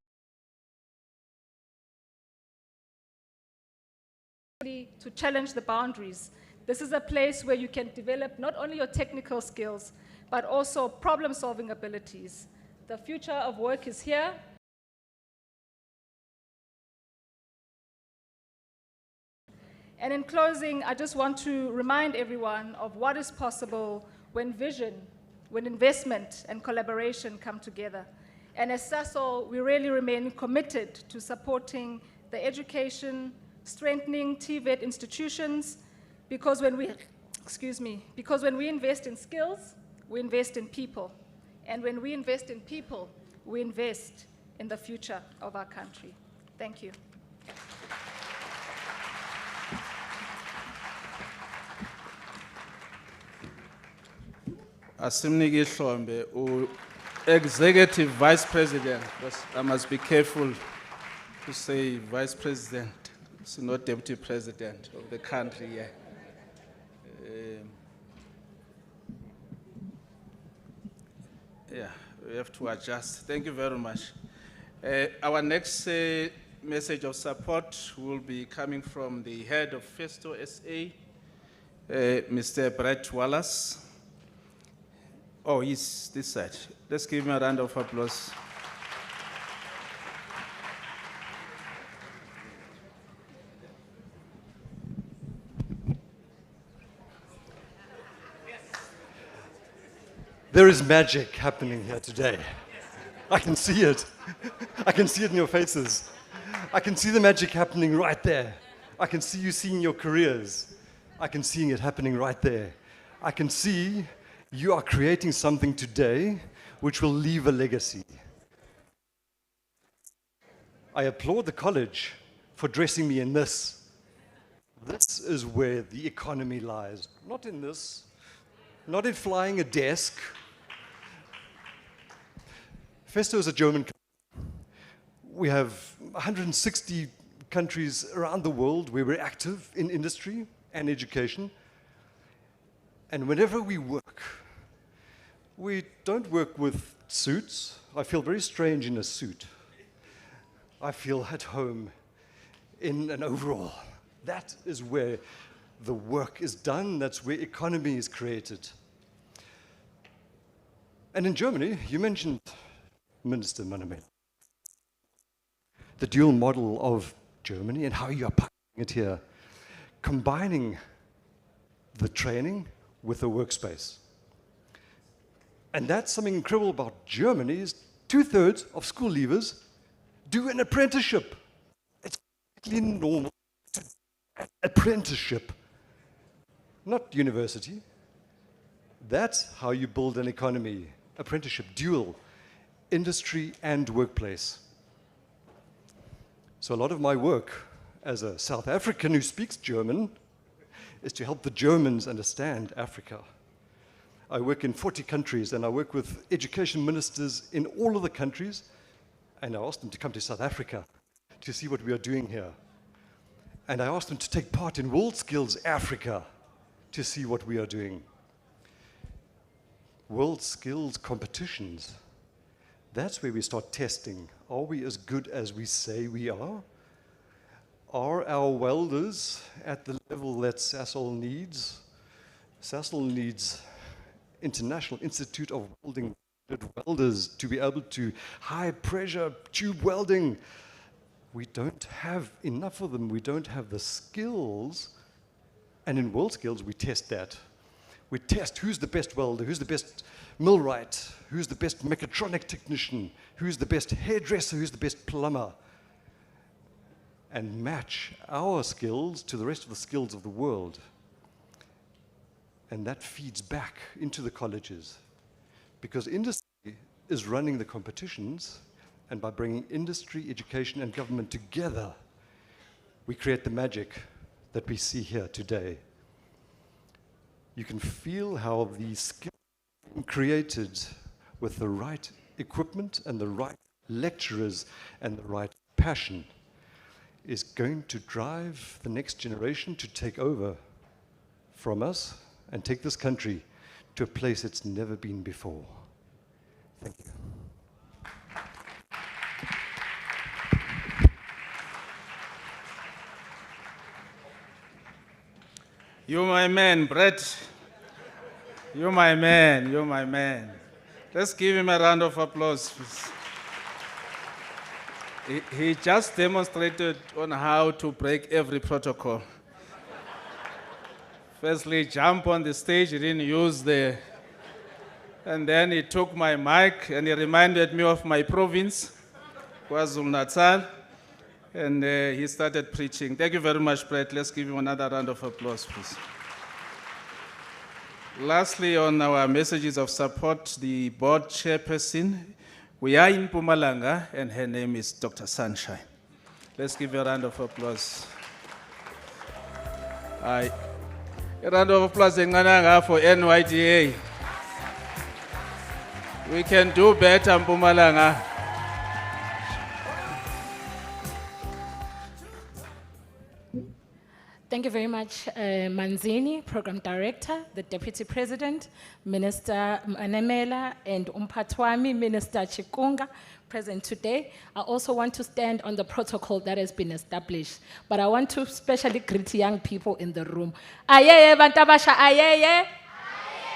you to challenge the boundaries. This is a place where you can develop not only your technical skills, but also problem-solving abilities. The future of work is here. And in closing, I just want to remind everyone of what is possible when vision, when investment and collaboration come together. And as SASOL, we really remain committed to supporting the education, strengthening TVET institutions, because when we invest in skills, we invest in people. And when we invest in people, we invest in the future of our country. Thank you. Asimniki Hlombe, Executive Vice President, because I must be careful to say Vice President, so not Deputy President of the country. Yeah. Yeah, we have to adjust. Thank you very much. Our next message of support will be coming from the head of Festo SA, Mr. Brett Wallace. Oh, he's this side. Let's give him a round of applause. There is magic happening here today. I can see it. I can see it in your faces. I can see the magic happening right there. I can see you seeing your careers. I can see it happening right there. I can see you are creating something today which will leave a legacy. I applaud the college for dressing me in this. This is where the economy lies. Not in this, not in flying a desk. Festo is a German company. We have 160 countries around the world where we're active in industry and education. And whenever we work, we don't work with suits. I feel very strange in a suit. I feel at home in an overall. That is where the work is done. That's where economy is created. And in Germany, you mentioned Minister Manuel, the dual model of Germany and how you are applying it here, combining the training with the workspace. And that's something incredible about Germany is 2/3 of school leavers do an apprenticeship. It's completely normal to do an apprenticeship, not university. That's how you build an economy. Apprenticeship, dual, industry and workplace. So a lot of my work as a South African who speaks German is to help the Germans understand Africa. I work in 40 countries and I work with education ministers in all of the countries, and I asked them to come to South Africa to see what we are doing here. And I asked them to take part in World Skills Africa to see what we are doing. World skills competitions. That's where we start testing. Are we as good as we say we are? Are our welders at the level that Sasol needs? Sasol needs International Institute of Welding welders to be able to high pressure tube welding. We don't have enough of them. We don't have the skills. And in World Skills, we test that. We test who's the best welder, who's the best millwright, who's the best mechatronic technician, who's the best hairdresser, who's the best plumber, and match our skills to the rest of the skills of the world. And that feeds back into the colleges, because industry is running the competitions, and by bringing industry, education, and government together, we create the magic that we see here today. You can feel how the skills created with the right equipment and the right lecturers and the right passion is going to drive the next generation to take over from us and take this country to a place it's never been before. Thank you. You're my man, Brett. You're my man, you're my man. Let's give him a round of applause, please. He just demonstrated on how to break every protocol. Firstly, jump on the stage, he didn't use the... And then he took my mic and he reminded me of my province, KwaZulu-Natal, and he started preaching. Thank you very much, Brett. Let's give him another round of applause, please. Lastly, on our messages of support, the board chairperson, we are in Mpumalanga, and her name is Dr. Sunshine. Let's give a round of applause. A round of applause for NYDA. We can do better, Mpumalanga. Thank you very much, Manzini, Program Director, the Deputy President, Minister Manemela, and Umpatwami, Minister Chikunga, present today. I also want to stand on the protocol that has been established, but I want to especially greet young people in the room. Ayeye, bantabasha, ayeye.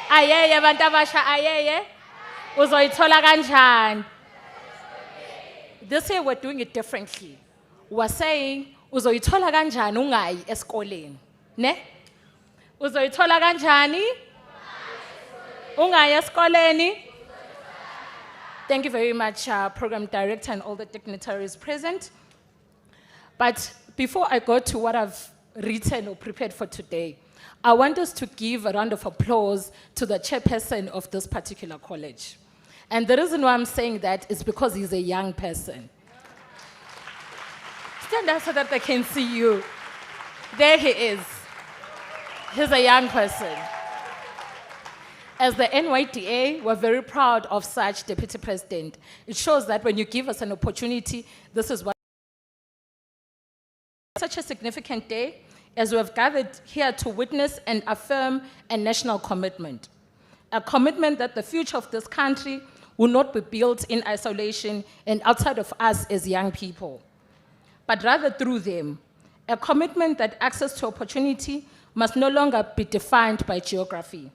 Ayeye, bantabasha, ayeye. Uzoyithola kanjani? This year we're doing it differently. We're saying, uzoyithola kanjani ungayi esikoleni, ne? Uzoyithola kanjani ungayi esikoleni? Thank you very much, Program Director and all the dignitaries present. But before I go to what I've written or prepared for today, I want us to give a round of applause to the chairperson of this particular college. And the reason why I'm saying that is because he's a young person. Stand up so that they can see you. There he is. He's a young person. As the NYDA, we're very proud of such Deputy President. It shows that when you give us an opportunity, this is what. Such a significant day as we have gathered here to witness and affirm a national commitment. A commitment that the future of this country will not be built in isolation and outside of us as young people, but rather through them. A commitment that access to opportunity must no longer be defined by geography,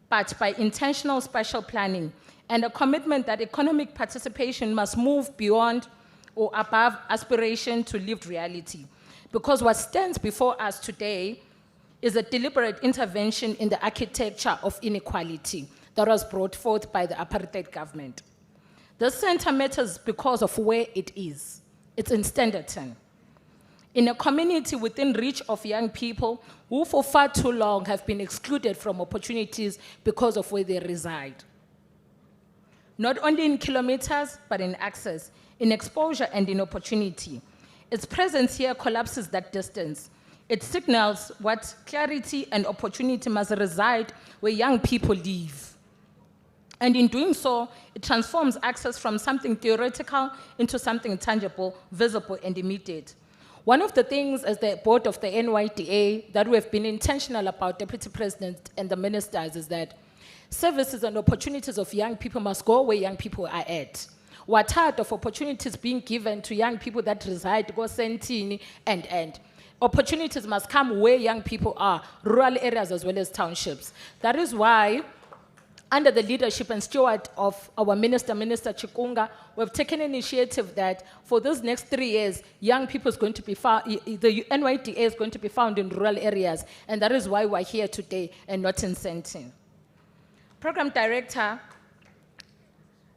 but by intentional spatial planning, and a commitment that economic participation must move beyond or above aspiration to lived reality. Because what stands before us today is a deliberate intervention in the architecture of inequality that was brought forth by the apartheid government. The center matters because of where it is. It's in Standerton, in a community within reach of young people who for far too long have been excluded from opportunities because of where they reside. Not only in kilometers, but in access, in exposure and in opportunity. Its presence here collapses that distance. It signals what clarity and opportunity must reside where young people live. And in doing so, it transforms access from something theoretical into something tangible, visible, and immediate. One of the things as the board of the NYDA that we have been intentional about, Deputy President and the ministers, is that services and opportunities of young people must go where young people are at. We're tired of opportunities being given to young people that reside, go Sentini, and. Opportunities must come where young people are, rural areas as well as townships. That is why, under the leadership and steward of our Minister Chikunga, we've taken an initiative that for those next 3 years, young people is going to be found, the NYDA is going to be found in rural areas, and that is why we're here today and not in Sentin. Program Director,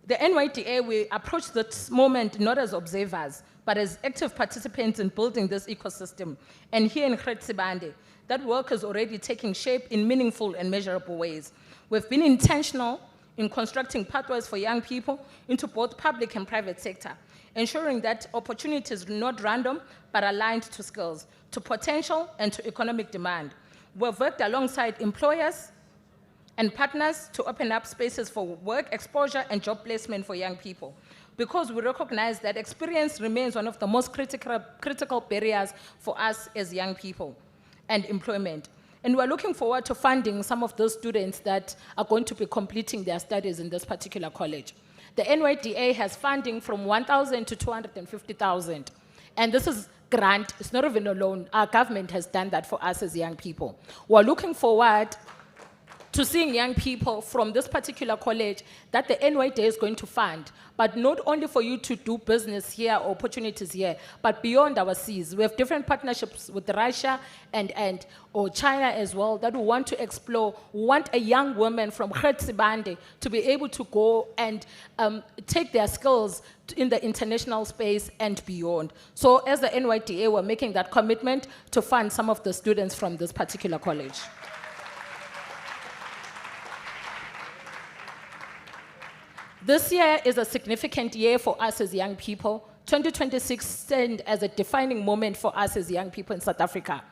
the NYDA, we approach this moment not as observers, but as active participants in building this ecosystem. And here in Gert Sibande, that work is already taking shape in meaningful and measurable ways. We've been intentional in constructing pathways for young people into both public and private sector, ensuring that opportunities are not random, but aligned to skills, to potential, and to economic demand. We've worked alongside employers and partners to open up spaces for work exposure and job placement for young people, because we recognize that experience remains one of the most critical barriers for us as young people and employment. And we're looking forward to funding some of those students that are going to be completing their studies in this particular college. The NYDA has funding from 1,000 to 250,000. And this is grant, it's not even a loan. Our government has done that for us as young people. We're looking forward to seeing young people from this particular college that the NYDA is going to fund, but not only for you to do business here or opportunities here, but beyond our seas. We have different partnerships with Russia or China as well that we want to explore. We want a young woman from Gert Sibande to be able to go and take their skills in the international space and beyond. So as the NYDA, we're making that commitment to fund some of the students from this particular college. This year is a significant year for us as young people 2026 stand as a defining moment for us as young people in South Africa.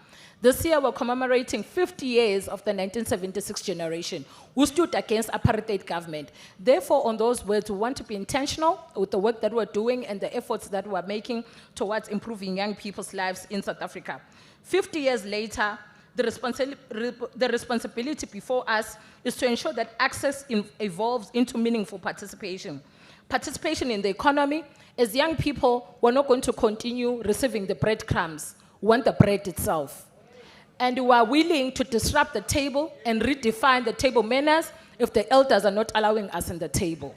This year, we're commemorating 50 years of the 1976 generation who stood against apartheid government. Therefore, on those words, we want to be intentional with the work that we're doing and the efforts that we're making towards improving young people's lives in South Africa. 50 years later, the responsibility before us is to ensure that access evolves into meaningful participation. Participation in the economy. As young people, we're not going to continue receiving the breadcrumbs. We want the bread itself. And we are willing to disrupt the table and redefine the table manners if the elders are not allowing us in the table.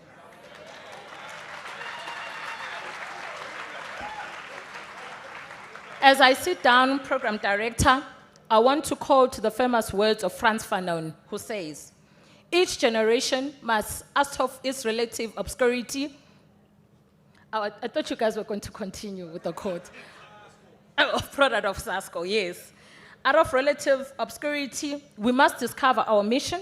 As I sit down, Program Director, I want to quote the famous words of Frantz Fanon, who says, "Each generation must ask of its relative obscurity." I thought you guys were going to continue with the quote. Oh, product of SASCO, yes. Out of relative obscurity, we must discover our mission,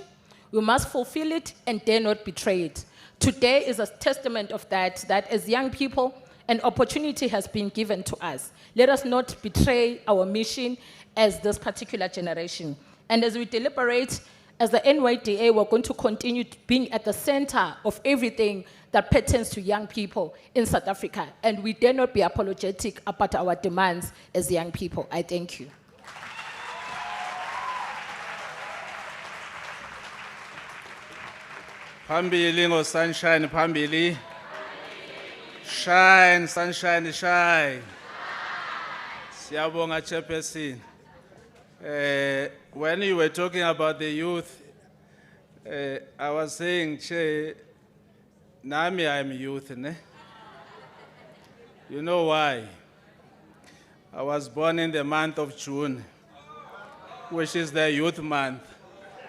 we must fulfill it, and dare not betray it. Today is a testament of that as young people, an opportunity has been given to us. Let us not betray our mission as this particular generation. And as we deliberate, as the NYDA, we're going to continue being at the center of everything that pertains to young people in South Africa. And we dare not be apologetic about our demands as young people. I thank you. Phambili ngo sunshine phambili. Shine sunshine shine. Siyabonga Chairperson. When you were talking about the youth, I was saying, Che, nami I'm youth, ne? You know why? I was born in the month of June, which is the youth month.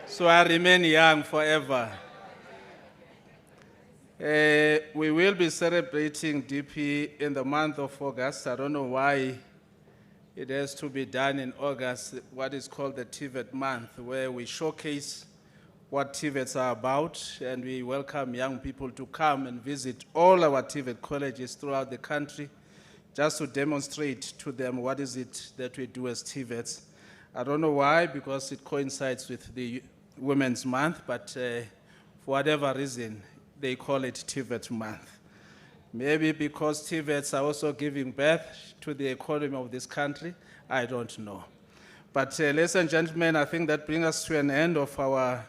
So I remain young forever. We will be celebrating DP in the month of August. I don't know why it has to be done in August, what is called the TVET month, where we showcase what TVETs are about, and we welcome young people to come and visit all our TVET colleges throughout the country, just to demonstrate to them what is it that we do as TVETs. I don't know why, because it coincides with the Women's Month, but for whatever reason, they call it TVET month. Maybe because TVETs are also giving birth to the economy of this country, I don't know. But ladies and gentlemen, I think that brings us to an end of our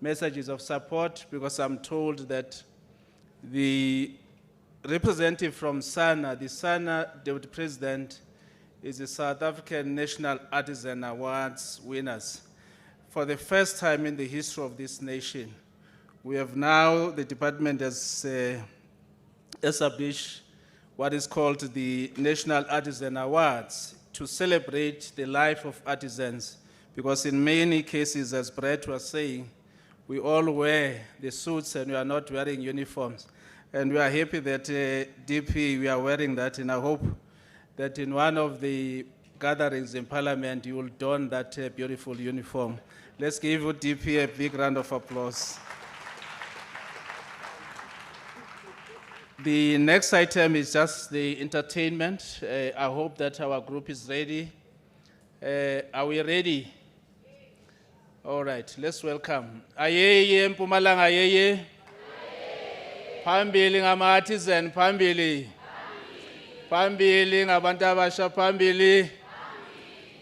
messages of support, because I'm told that the representative from SANA, the SANA Deputy President, is the South African National Artisan Awards winners. For the first time in the history of this nation, we have now, the department has established what is called the National Artisan Awards to celebrate the life of artisans, because in many cases, as Brett was saying, we all wear the suits and we are not wearing uniforms. And we are happy that DP, we are wearing that, and I hope that in one of the gatherings in Parliament, you will don that beautiful uniform. Let's give DP a big round of applause. The next item is just the entertainment. I hope that our group is ready. Are we ready? All right, let's welcome. Ayeye Mpumalanga ayeye. Phambili ngama-artisan phambili. Phambili ngabantu abasha phambili.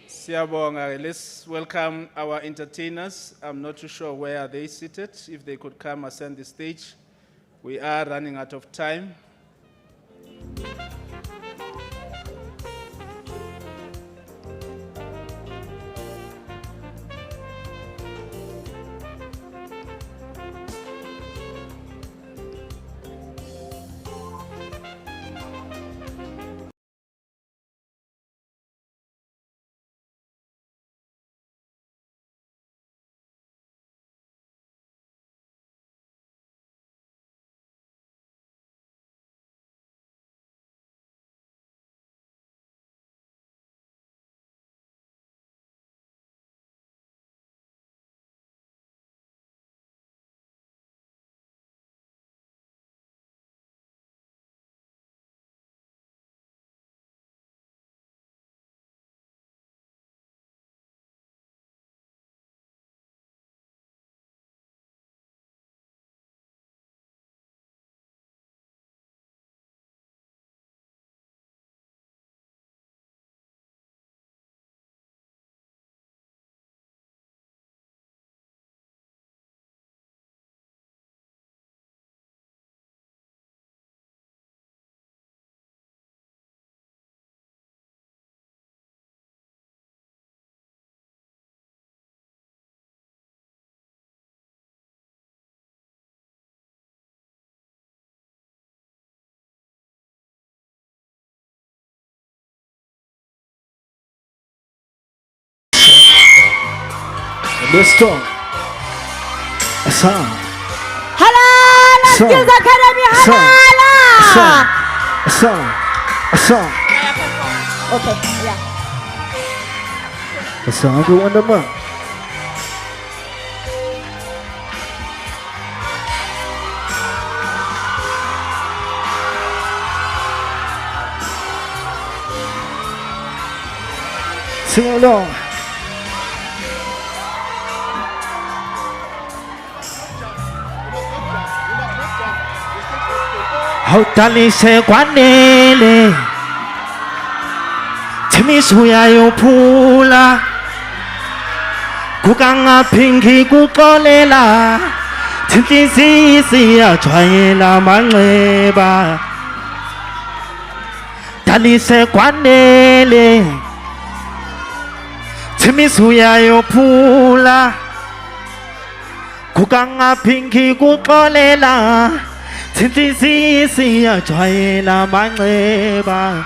Siyabonga. Let's welcome our entertainers. I'm not too sure where are they seated. If they could come ascend the stage. We are running out of time. Let's go. A song. Halala, Song. Skills Academy, Song. halala. A song. A song. Okay, yeah. A song. Go on the mark. Sing along. Hautalise kwanele Timisuya yophula Kukangaphingi kuxolela Thinhliziyo iyajwayela manxeba Talise kwanele Timisuya yophula Kukangaphingi kuxolela Thinhliziyo iyajwayela manxeba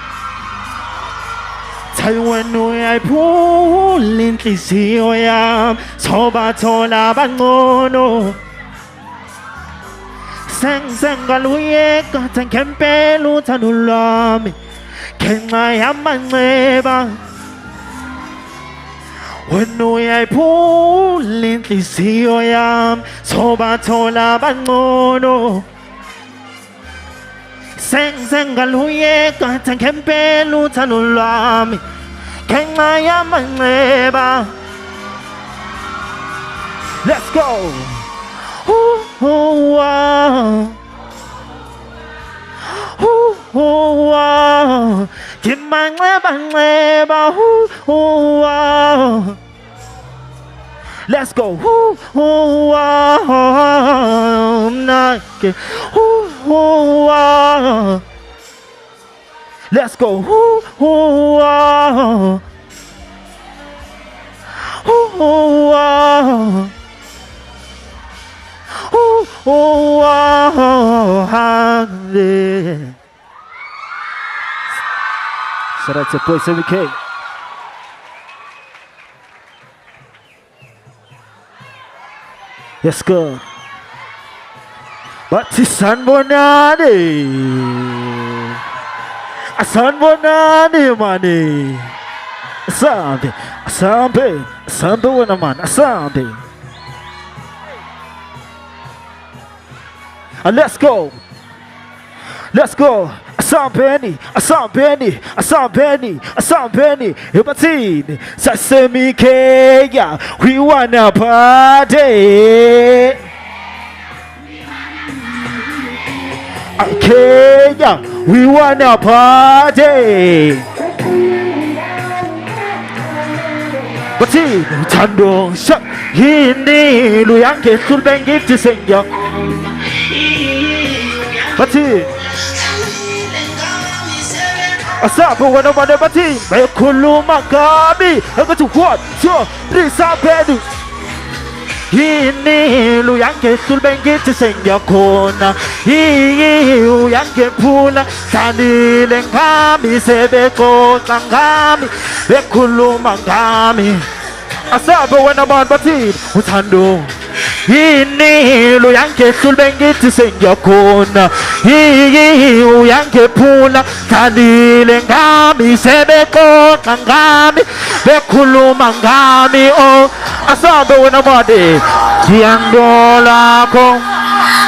Tell wena uyayiphula inhliziyo yami sobathola abangcono Sengaluyeka ngempela uthando lwami ngenxa yamanxeba Wena uyayiphula inhliziyo yami sobathola abangcono Sengaluyeka ngempela uthando lwami ngenxa yamanxeba Let's go Ngimanxeba Let's go Mnake Let's go Shout out to Boy 7K. Let's go. But it's Sanbonani. A Sanbonani money. Sambe, wana man, sambe. Let's go. Asambeni. Ibatini, Sasemi Kenya, we wanna party. Kenya, we wanna party. Batini, Tando, Shak, Hindi, Luyanke, Sulbengi, Tisenya. Batini. Asabu wana wana bati Mekulu Makabi Ego to what? So, Risa Pedu Hini Luyanke Sulbengi Tisenya Kona Hiu Yanke Pula Tani Lengami Sebeko Tangami Mekulu Makabi Asabu wana wana bati Utando Hini Luyanke Sulbengi Tisenya Kona Hiu Yanke Pula Kalile ngami sebeko ngami bekhuluma ngami oh asabe wena body ngiyando lakho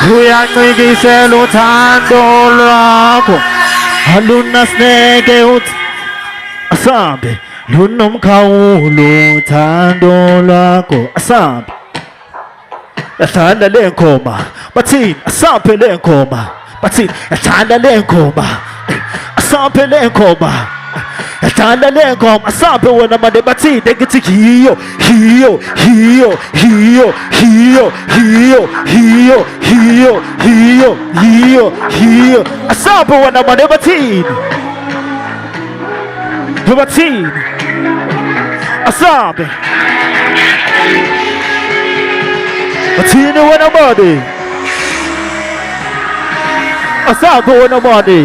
uyancikisela uthando lwakho aluna sneke uthi asabe lunomkhawulo uthando lwakho asabe yathanda lenkoma bathini asabe lenkoma bathini yathanda lenkoma Asampe lenkoma Yathanda lenkoma Asampe wena mande bathi ngithi hiyo Asampe wena mande bathi Asampe bathini wena mande Asago no money.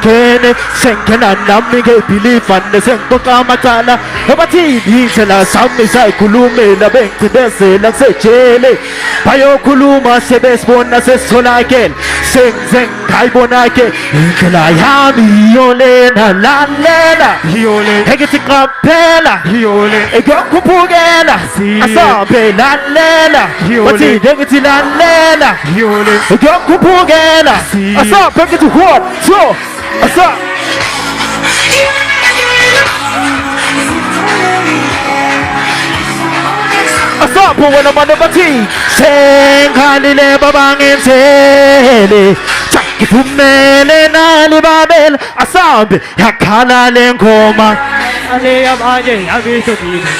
Kene senkena nami ke believe and senko kama tala. Ebati dijela sami sai kulume la benki dese la sechele. Payo kuluma sebes bona se solaken. Seng kai bonake. Kela yami yole na lalela. Yole hegeti kapela. Yole ego kupugela. Asabe lalela. Yole hegeti lalela. Yole ego kupugela. Asa peke tu what? So asa asa po wana manabati sengalile babangensele chakifumele na libabel asambe yakhala lengoma ale yamanye yabisodini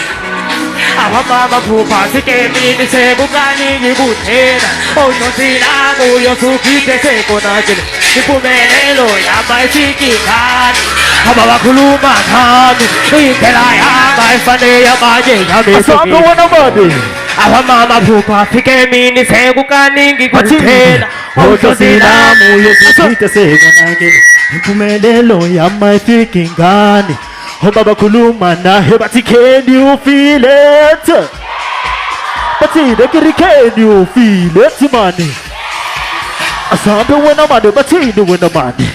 Ababa pupa sikemini sebukani ngibutela Onosila kuyo sukite sekonakele Ipumelelo yamayisikinkani Ababa khuluma ngami Indlela yamayifane yamanye yabesokile Asambe wona body Ababa pupa sikemini sebukani ngibutela Onosila kuyo sukite sekonakele Ipumelelo yamayisikinkani Oh Baba Kuluma na he but can you feel it? But can you feel it, money? I saw the winner money, but he the winner money.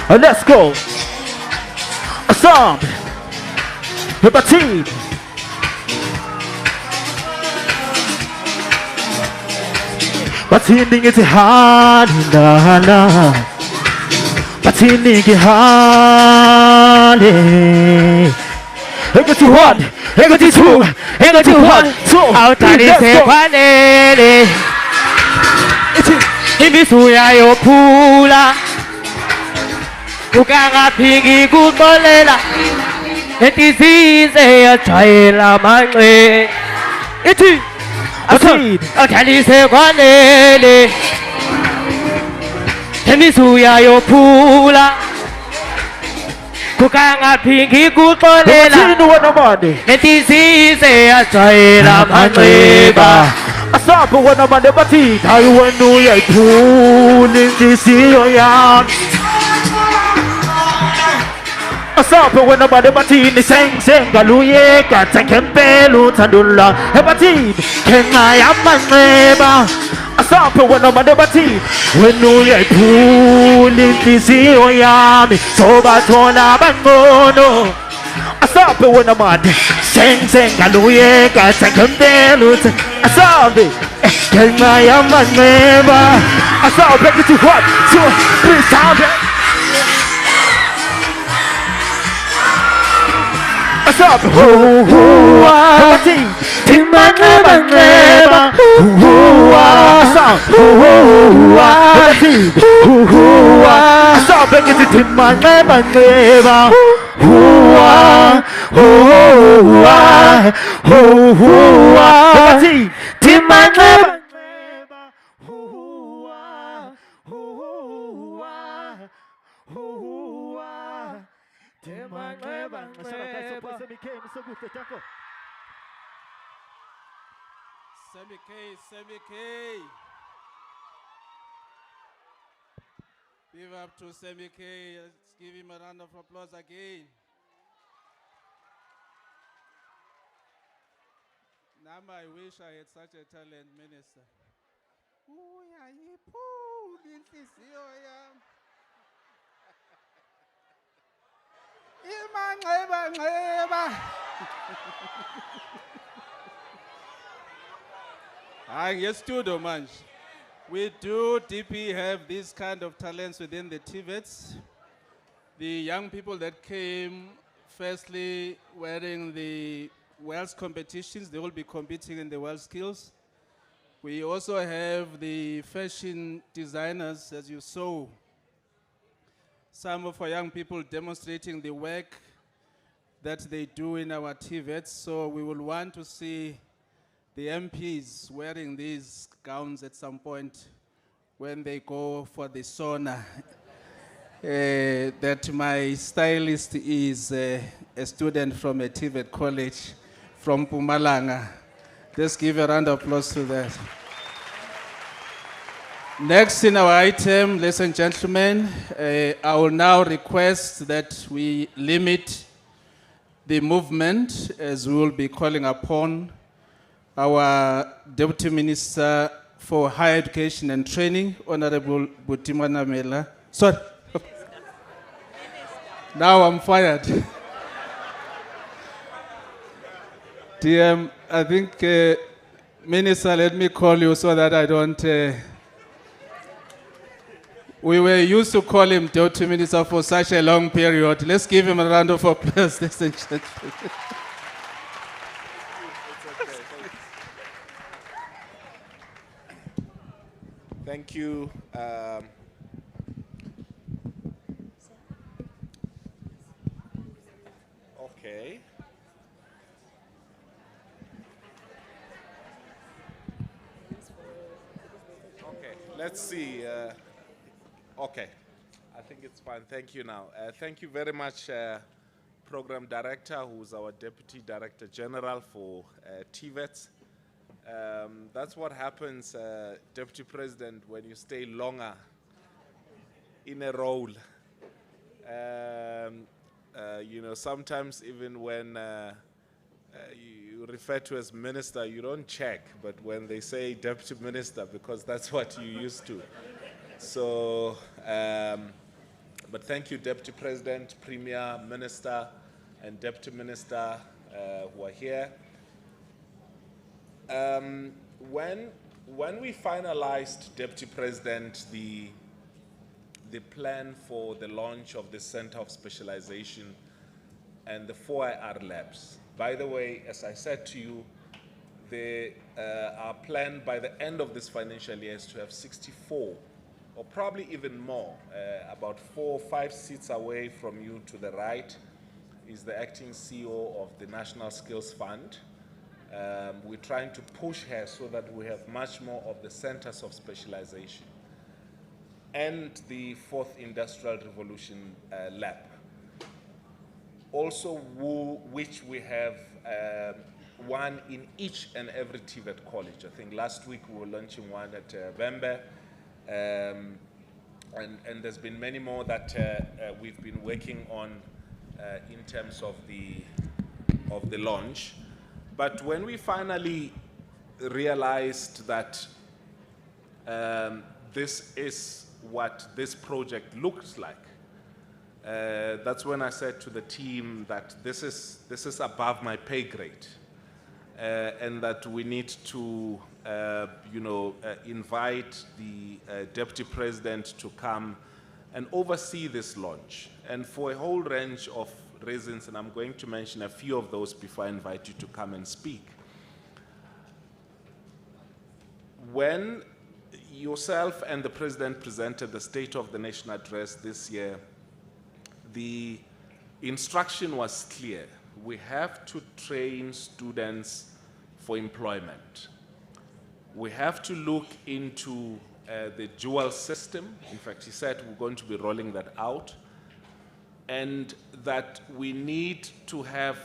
Let's go. A song. But he. Batini get hard la la. Batini get hard. I got you one, I got you two, I got you one, two. Out of this one. Imisuya yo pula. Ukanga pingi kubolela. Etisize ya chaela mangwe. Eti. Akalise kwanele Emisuya yo pula Kukanga pingi kutolela Netisize achaela manweba Asapo wana mandebati Tayo wenu ya ipuli Ndisiyo ya Asapo wena bade batini seng galuye kata kempelu tandula hebatini kenga ya maneba Asapo wena bade batini wenu ya ipuli ndisiyo yami soba tona bangono Asapo wena bade seng galuye kata kempelu Asabe kenga ya maneba Asabe kitu what so please have What's up? Hoo-hoo-ah Timba-neba-neba Hoo-hoo-ah What's up? Hoo-hoo-ah Hoo-hoo-ah What's up? Timba-neba-neba Hoo-hoo-ah Hoo-hoo-ah Hoo-hoo-ah Timba-neba-neba Hoo-hoo-ah Hoo-hoo-ah Hoo-hoo-ah Semi K. Give up to Semi K. Let's give him a round of applause again. Nama, I wish I had such a talent, Minister. We do DP have these kind of talents within the TVETs. The young people that came firstly wearing the World competitions, they will be competing in the World Skills. We also have the fashion designers, as you saw. Some of our young people demonstrating the work that they do in our TVETs. So we will want to see the MPs wearing these gowns at some point when they go for the sauna. That my stylist is a student from a TVET college from Mpumalanga. Let's give a round of applause to that. Next in our item, ladies and gentlemen, I will now request that we limit the movement, as we will be calling upon our Deputy Minister for Higher Education and Training, Honorable Butimana Mela. Sorry. Now I'm fired. DM, I think, Minister, let me call you so that I don't... we were used to call him Deputy Minister for such a long period. Let's give him a round of applause, ladies and gentlemen. Thank you. Okay. Okay, let's see. Okay, I think it's fine. Thank you now. Thank you very much, Program Director, who's our Deputy Director General for TVET. That's what happens, Deputy President, when you stay longer in a role. You know, sometimes even when you refer to as minister, you don't check, but when they say Deputy Minister, because that's what you used to. So, but thank you, Deputy President, Premier, Minister, and Deputy Minister who are here. When we finalized, Deputy President, the plan for the launch of the Center of Specialization and the 4IR labs, by the way, as I said to you, our plan by the end of this financial year is to have 64, or probably even more, about 4 or 5 seats away from you to the right is the acting CEO of the National Skills Fund. We're trying to push her so that we have much more of the centers of specialization and the 4th Industrial Revolution lab. Also, which we have one in each and every TVET college. I think last week we were launching one at Vembe, and there's been many more that we've been working on in terms of the launch. But when we finally realized that this is what this project looks like, that's when I said to the team that this is above my pay grade, and that we need to invite the Deputy President to come and oversee this launch, and for a whole range of reasons, and I'm going to mention a few of those before I invite you to come and speak. When yourself and the President presented the State of the Nation address this year, the instruction was clear. We have to train students for employment. We have to look into the dual system. In fact, he said we're going to be rolling that out, and that we need to have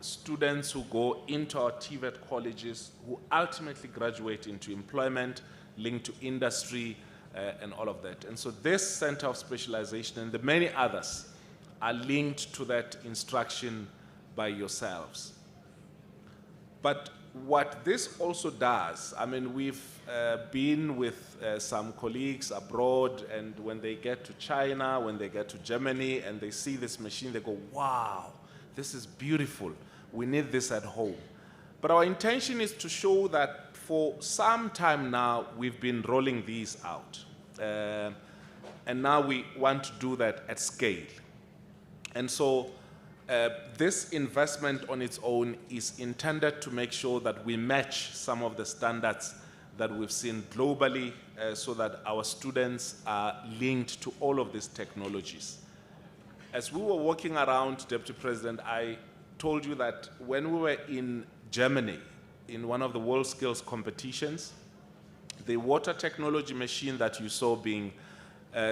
students who go into our TVET colleges who ultimately graduate into employment, linked to industry, and all of that. And so this Center of Specialization and the many others are linked to that instruction by yourselves. But what this also does, I mean, we've been with some colleagues abroad, and when they get to China, when they get to Germany, and they see this machine, they go, wow, this is beautiful. We need this at home. But our intention is to show that for some time now, we've been rolling these out. And now we want to do that at scale. And so this investment on its own is intended to make sure that we match some of the standards that we've seen globally, so that our students are linked to all of these technologies. As we were walking around, Deputy President, I told you that when we were in Germany, in one of the World Skills competitions, the water technology machine that you saw being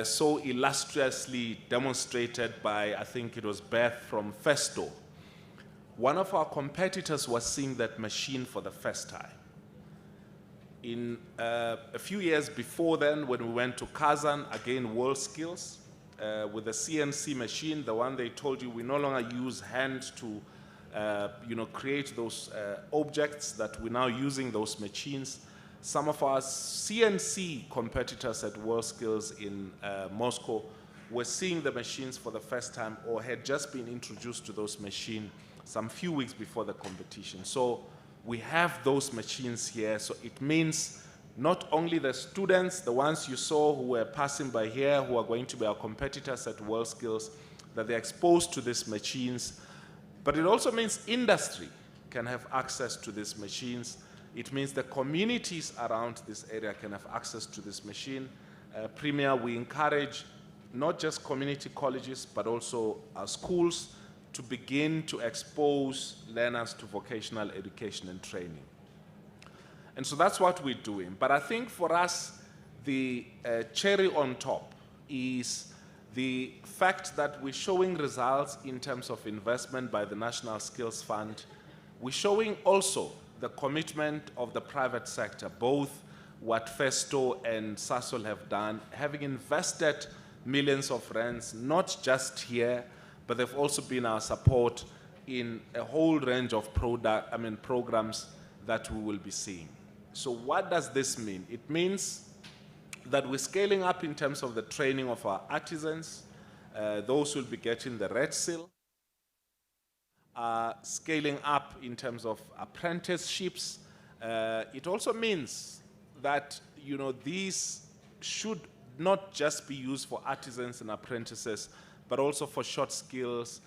so illustriously demonstrated by, I think it was Beth from Festo, one of our competitors was seeing that machine for the first time. In a few years before then, when we went to Kazan, again, World Skills, with the CNC machine, the one they told you we no longer use hands to create those objects, that we're now using those machines. Some of our CNC competitors at World Skills in Moscow were seeing the machines for the first time or had just been introduced to those machines some few weeks before the competition. So we have those machines here, so it means not only the students, the ones you saw who were passing by here, who are going to be our competitors at World Skills, that they're exposed to these machines, but it also means industry can have access to these machines. It means the communities around this area can have access to this machine. Premier, we encourage not just community colleges, but also our schools to begin to expose learners to vocational education and training. And so that's what we're doing. But I think for us, the cherry on top is the fact that we're showing results in terms of investment by the National Skills Fund. We're showing also the commitment of the private sector, both what Festo and Sasol have done, having invested millions of rands, not just here, but they've also been our support in a whole range of programs that we will be seeing. So what does this mean? It means that we're scaling up in terms of the training of our artisans. Those will be getting the red seal. Scaling up in terms of apprenticeships. It also means that these should not just be used for artisans and apprentices, but also for short skills,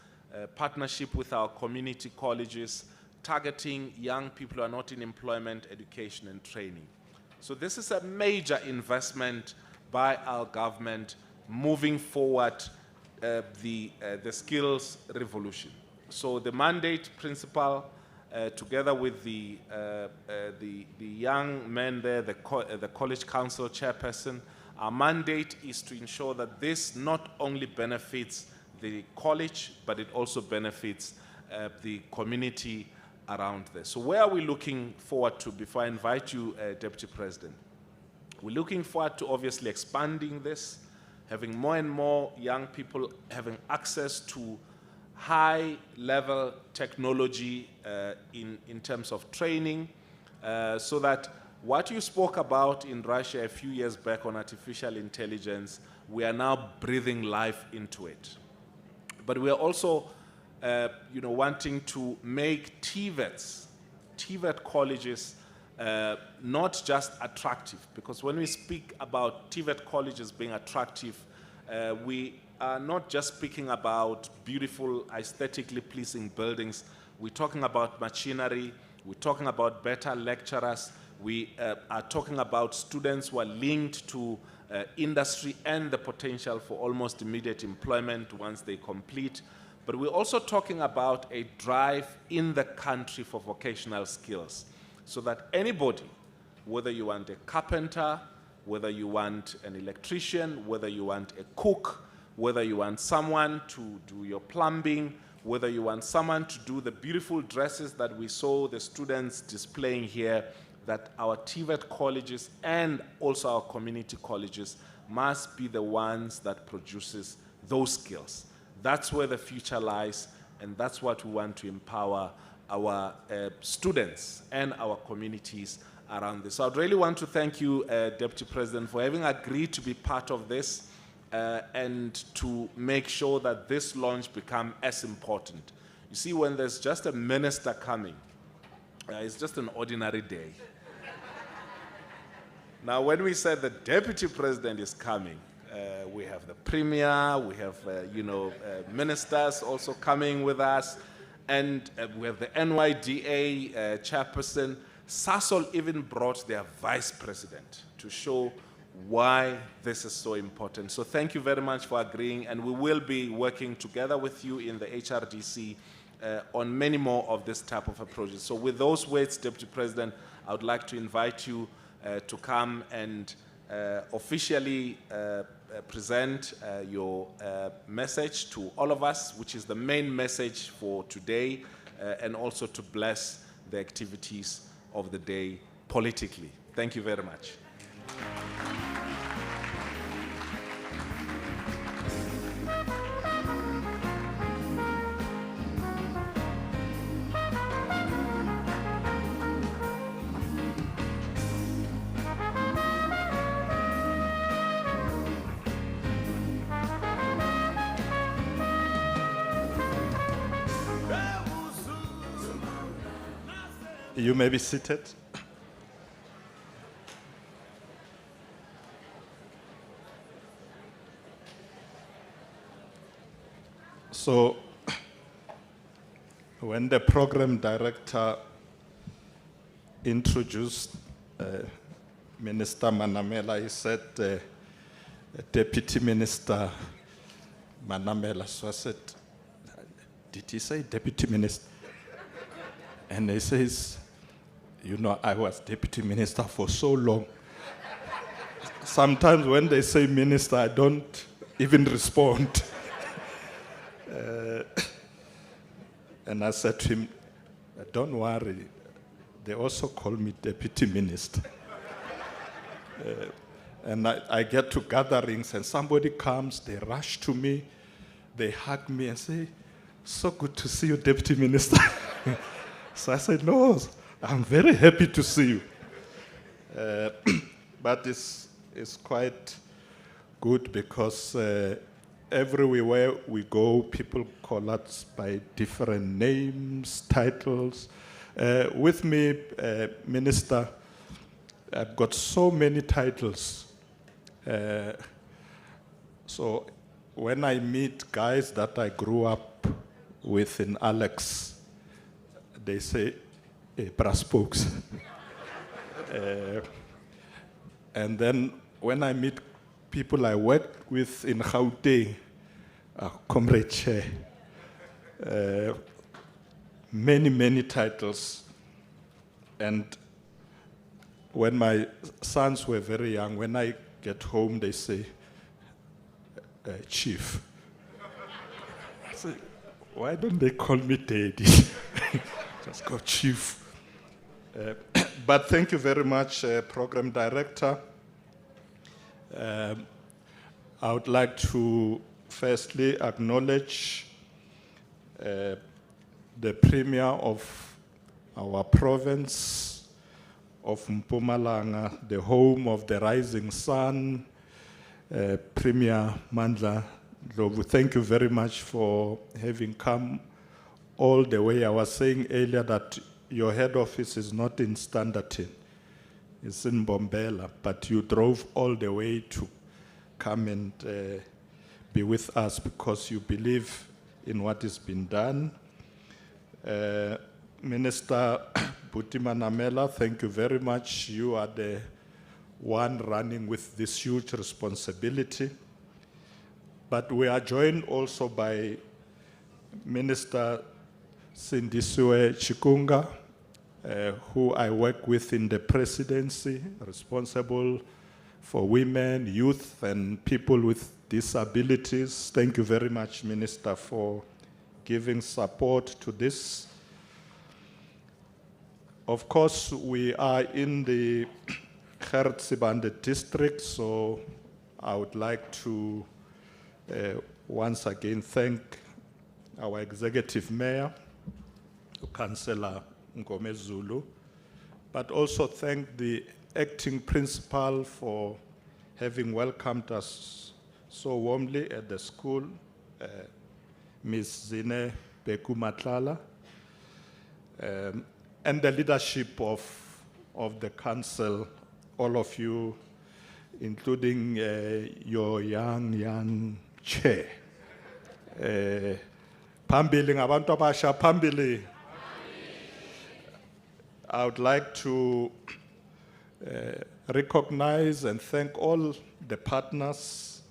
partnership with our community colleges, targeting young people who are not in employment, education, and training. So this is a major investment by our government moving forward the skills revolution. So the mandate principle, together with the young men there, the college council chairperson, our mandate is to ensure that this not only benefits the college, but it also benefits the community around there. So where are we looking forward to before I invite you, Deputy President? We're looking forward to obviously expanding this, having more and more young people having access to high-level technology in terms of training, so that what you spoke about in Russia a few years back on artificial intelligence, we are now breathing life into it. But we are also wanting to make TVET colleges not just attractive, because when we speak about TVET colleges being attractive, we are not just speaking about beautiful, aesthetically pleasing buildings. We're talking about machinery, we're talking about better lecturers, we are talking about students who are linked to industry and the potential for almost immediate employment once they complete. But we're also talking about a drive in the country for vocational skills, so that anybody, whether you want a carpenter, whether you want an electrician, whether you want a cook, whether you want someone to do your plumbing, whether you want someone to do the beautiful dresses that we saw the students displaying here, that our TVET colleges and also our community colleges must be the ones that produces those skills. That's where the future lies, and that's what we want to empower our students and our communities around this. So I'd really want to thank you, Deputy President, for having agreed to be part of this and to make sure that this launch become as important. You see, when there's just a minister coming, it's just an ordinary day. Now, when we said the Deputy President is coming, we have the Premier, we have ministers also coming with us, and we have the NYDA chairperson. Sasol even brought their Vice President to show why this is so important. So thank you very much for agreeing, and we will be working together with you in the HRDC on many more of this type of approaches. So with those words, Deputy President, I would like to invite you to come and officially present your message to all of us, which is the main message for today, and also to bless the activities of the day politically. Thank you very much. You may be seated. So, when the program director introduced Minister Manamela, he said, Deputy Minister Manamela. So I said, did he say Deputy Minister? And he says, you know, I was Deputy Minister for so long. Sometimes when they say Minister, I don't even respond. And I said to him, don't worry, they also call me Deputy Minister. And I get to gatherings and somebody comes, they rush to me, they hug me and say, so good to see you, Deputy Minister. So I said, no, I'm very happy to see you. But it's quite good because everywhere we go, people call us by different names, titles. With me, Minister, I've got so many titles. So when I meet guys that I grew up with in Alex, they say, brass spokes. And then when I meet people I work with in Gauteng, Comrade Chair, many titles. And when my sons were very young, when I get home, they say, Chief. I say, why don't they call me Daddy? Just go Chief. But thank you very much, Program Director. I would like to firstly acknowledge the Premier of our province of Mpumalanga, the home of the rising sun, Premier Mandla Ndlovu. Thank you very much for having come all the way. I was saying earlier that your head office is not in Standerton, it's in Bombela, but you drove all the way to come and be with us because you believe in what has been done. Minister Buti Manamela, thank you very much. You are the one running with this huge responsibility. But we are joined also by Minister Sindisiwe Chikunga, who I work with in the presidency, responsible for women, youth, and people with disabilities. Thank you very much, Minister, for giving support to this. Of course, we are in the Gert Sibande district, so I would like to once again thank our executive mayor, Councillor Ngome Zulu, but also thank the acting principal for having welcomed us so warmly at the school, Ms. Zine Beku Matlala, and the leadership of the council, all of you, including your young chair. Phambili ngabantu abasha phambili. I would like to recognize and thank all the partners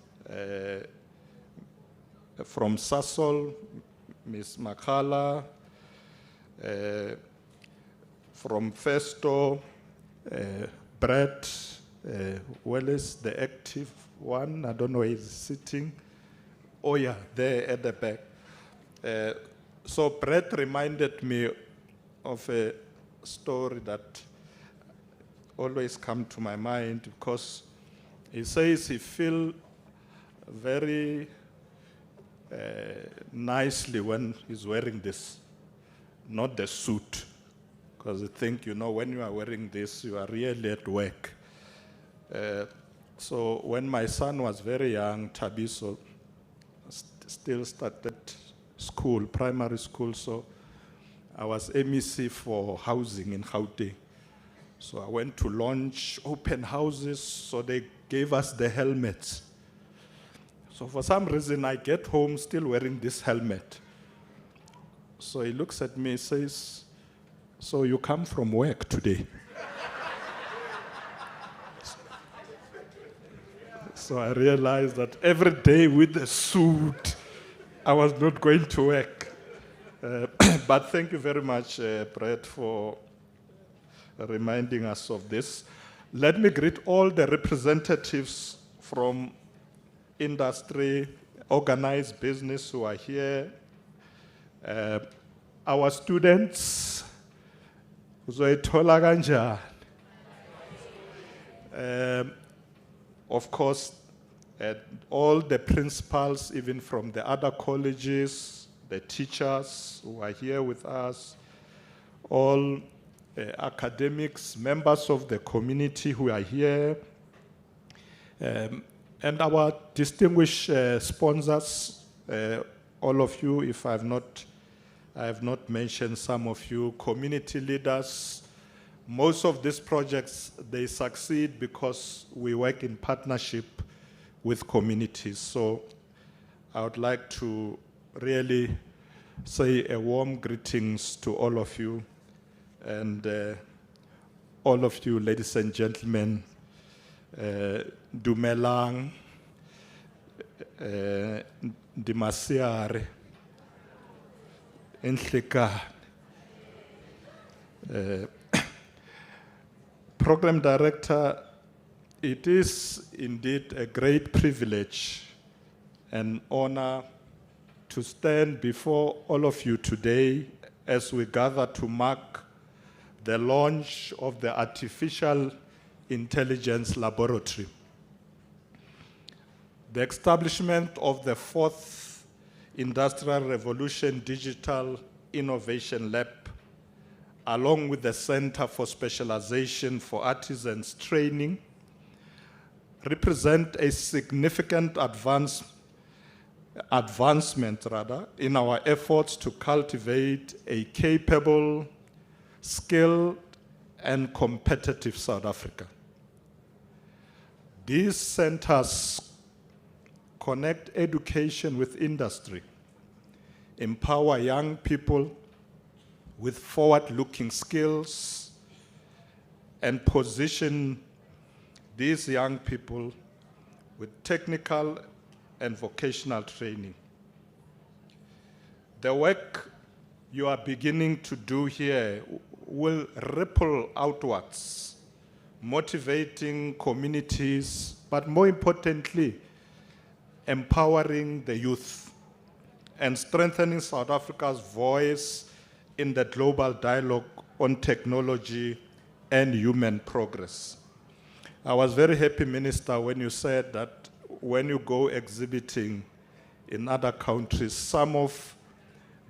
from Sasol, Ms. Makhala, from Festo, Brett, Wallace, the active one, I don't know where he's sitting. Oh yeah, there at the back. So Brett reminded me of a story that always come to my mind, because he says he feel very nicely when he's wearing this, not the suit, because I think, you know, when you are wearing this, you are really at work. So when my son was very young, Tabiso still started school, primary school, so I was MEC for housing in Gauteng. So I went to launch open houses, so they gave us the helmets. So for some reason, I get home still wearing this helmet. So he looks at me and says, "So you come from work today?" So I realized that every day with the suit, I was not going to work. But thank you very much, Brett, for reminding us of this. Let me greet all the representatives from industry, organized business who are here, our students, of course, all the principals, even from the other colleges, the teachers who are here with us, all academics, members of the community who are here, and our distinguished sponsors, all of you, if I have not mentioned some of you, community leaders. Most of these projects, they succeed because we work in partnership with communities. So I would like to really say a warm greetings to all of you, and all of you, ladies and gentlemen, Dumelang, Dimasiare, Enhleka. Program Director, it is indeed a great privilege and honor to stand before all of you today as we gather to mark the launch of the Artificial Intelligence Laboratory. The establishment of the 4th Industrial Revolution Digital Innovation Lab, along with the Center for Specialization for Artisans Training, represent a significant advancement in our efforts to cultivate a capable, skilled, and competitive South Africa. These centers connect education with industry, empower young people with forward-looking skills, and position these young people with technical and vocational training. The work you are beginning to do here will ripple outwards, motivating communities, but more importantly, empowering the youth and strengthening South Africa's voice in the global dialogue on technology and human progress. I was very happy, Minister, when you said that when you go exhibiting in other countries, some of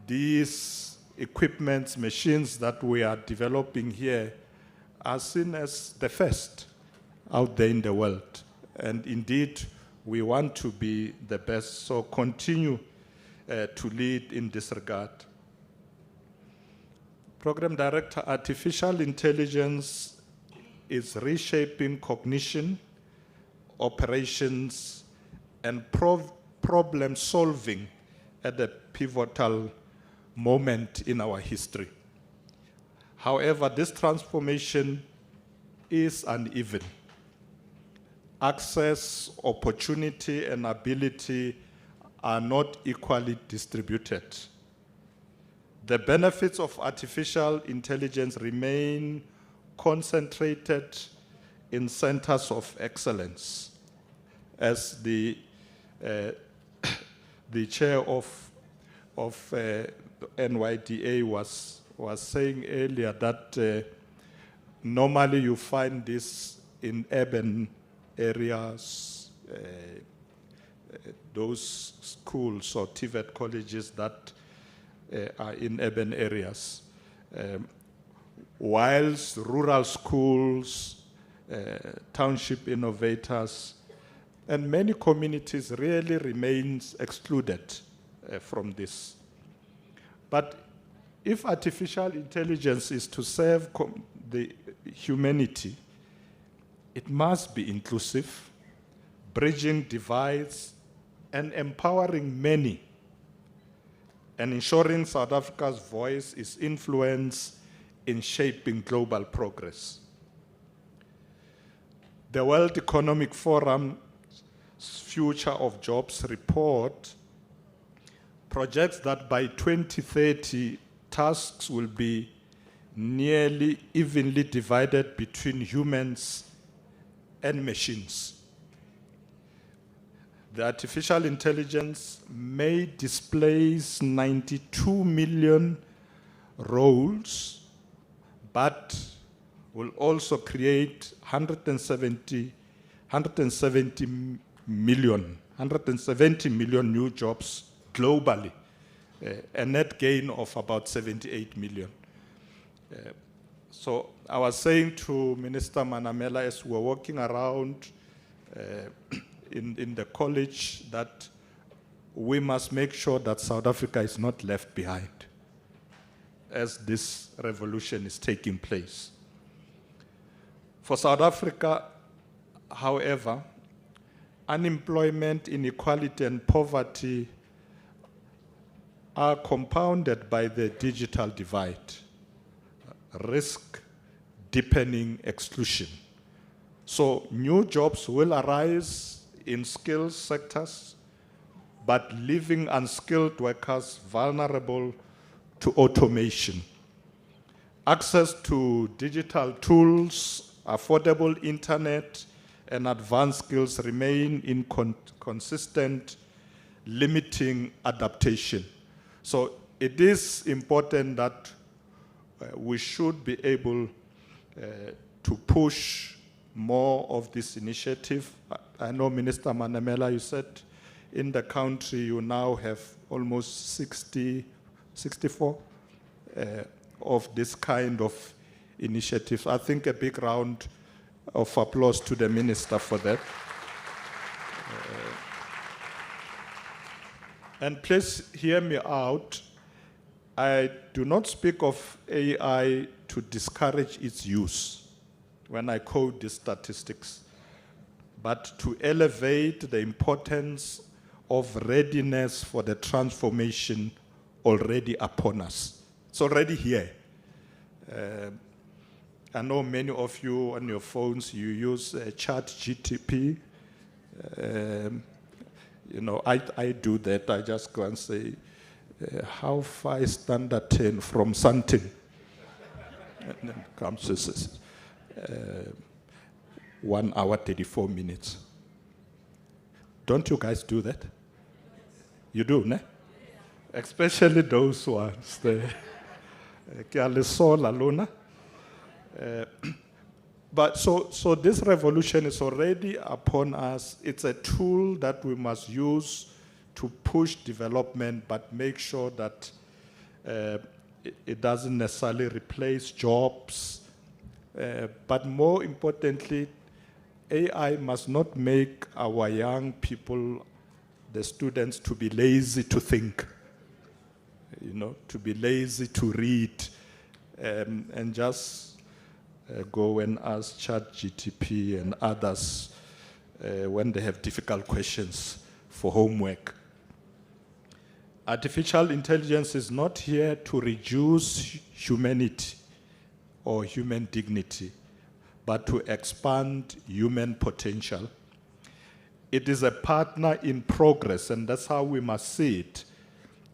these equipments, machines that we are developing here are seen as the first out there in the world. And indeed, we want to be the best, so continue to lead in this regard. Program Director, artificial intelligence is reshaping cognition, operations, and problem solving at a pivotal moment in our history. However, this transformation is uneven. Access, opportunity, and ability are not equally distributed. The benefits of artificial intelligence remain concentrated in centers of excellence. As the chair of NYDA was saying earlier that normally you find this in urban areas, those schools or TVET colleges that are in urban areas. Whilst rural schools, township innovators, and many communities really remains excluded from this. But if artificial intelligence is to serve the humanity, it must be inclusive, bridging divides, and empowering many, and ensuring South Africa's voice is influenced in shaping global progress. The World Economic Forum's Future of Jobs report projects that by 2030, tasks will be nearly evenly divided between humans and machines. The artificial intelligence may displace 92 million roles, but will also create 170 million new jobs globally, a net gain of about 78 million. So I was saying to Minister Manamela as we were walking around in the college that we must make sure that South Africa is not left behind as this revolution is taking place. For South Africa, however, unemployment, inequality, and poverty are compounded by the digital divide, risk deepening exclusion. So new jobs will arise in skilled sectors, but leaving unskilled workers vulnerable to automation. Access to digital tools, affordable internet, and advanced skills remain inconsistent, limiting adaptation. So it is important that we should be able to push more of this initiative. I know, Minister Manamela, you said in the country you now have almost 64 of this kind of initiatives. I think a big round of applause to the Minister for that. And please hear me out. I do not speak of AI to discourage its use when I quote these statistics, but to elevate the importance of readiness for the transformation already upon us. It's already here. I know many of you on your phones, you use ChatGPT. You know, I do that. I just go and say, how far is standard 10 from something? And then comes this, 1 hour, 34 minutes. Don't you guys do that? You do, ne? Especially those ones. But so this revolution is already upon us. It's a tool that we must use to push development, but make sure that it doesn't necessarily replace jobs. But more importantly, AI must not make our young people, the students, to be lazy to think, you know, to be lazy to read, and just go and ask ChatGPT and others when they have difficult questions for homework. Artificial intelligence is not here to reduce humanity or human dignity, but to expand human potential. It is a partner in progress, and that's how we must see it.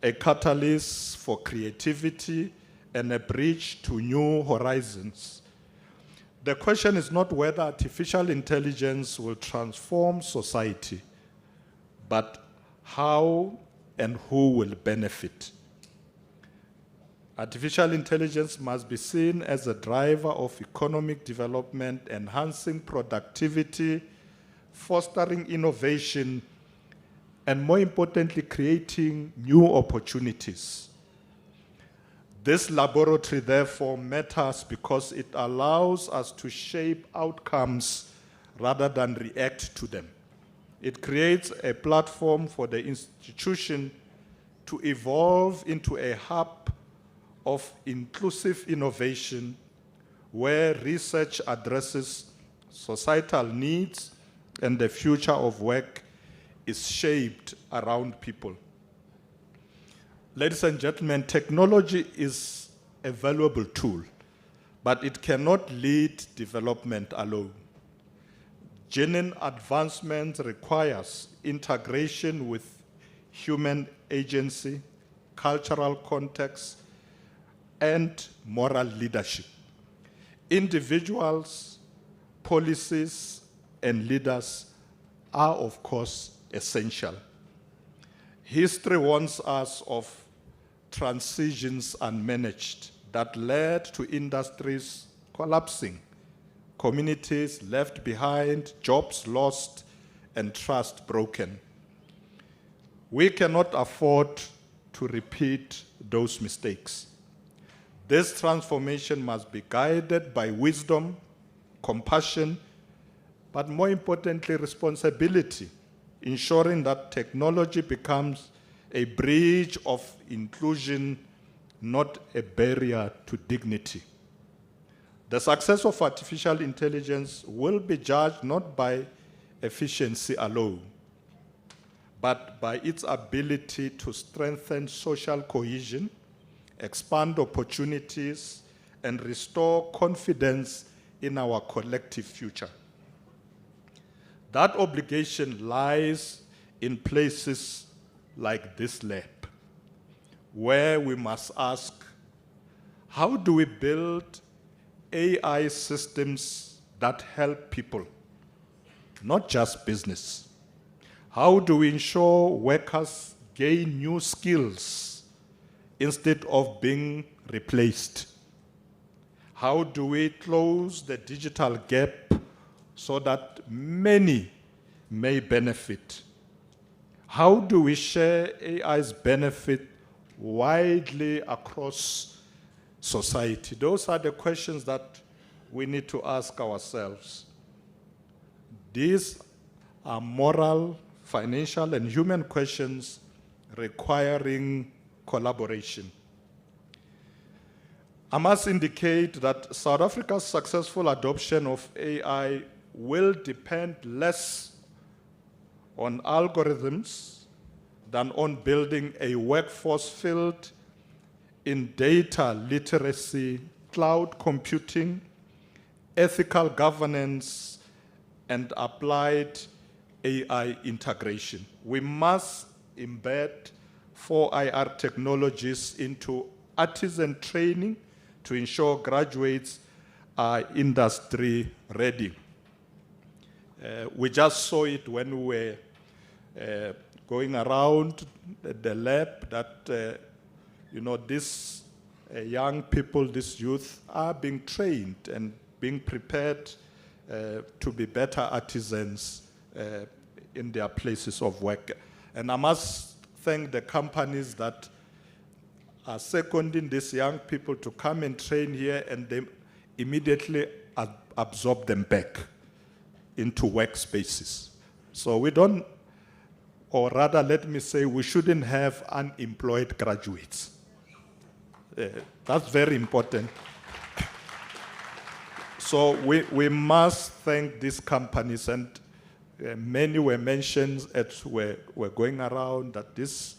A catalyst for creativity and a bridge to new horizons. The question is not whether artificial intelligence will transform society, but how and who will benefit. Artificial intelligence must be seen as a driver of economic development, enhancing productivity, fostering innovation, and more importantly, creating new opportunities. This laboratory, therefore, matters because it allows us to shape outcomes rather than react to them. It creates a platform for the institution to evolve into a hub of inclusive innovation where research addresses societal needs and the future of work is shaped around people. Ladies and gentlemen, technology is a valuable tool, but it cannot lead development alone. Genuine advancement requires integration with human agency, cultural context, and moral leadership. Individuals, policies, and leaders are, of course, essential. History warns us of transitions unmanaged that led to industries collapsing, communities left behind, jobs lost, and trust broken. We cannot afford to repeat those mistakes. This transformation must be guided by wisdom, compassion, but more importantly, responsibility, ensuring that technology becomes a bridge of inclusion, not a barrier to dignity. The success of artificial intelligence will be judged not by efficiency alone, but by its ability to strengthen social cohesion, expand opportunities, and restore confidence in our collective future. That obligation lies in places like this lab, where we must ask, how do we build AI systems that help people, not just business? How do we ensure workers gain new skills instead of being replaced? How do we close the digital gap so that many may benefit? How do we share AI's benefit widely across society? Those are the questions that we need to ask ourselves. These are moral, financial, and human questions requiring collaboration. I must indicate that South Africa's successful adoption of AI will depend less on algorithms than on building a workforce filled in data literacy, cloud computing, ethical governance, and applied AI integration. We must embed 4IR technologies into artisan training to ensure graduates are industry ready. We just saw it when we were going around the lab that, these young people, these youth are being trained and being prepared to be better artisans in their places of work. And I must thank the companies that are seconding these young people to come and train here, and they immediately absorb them back into workspaces. So we don't, or rather let me say, we shouldn't have unemployed graduates. That's very important. So we must thank these companies, and many were mentioned as we're going around, that these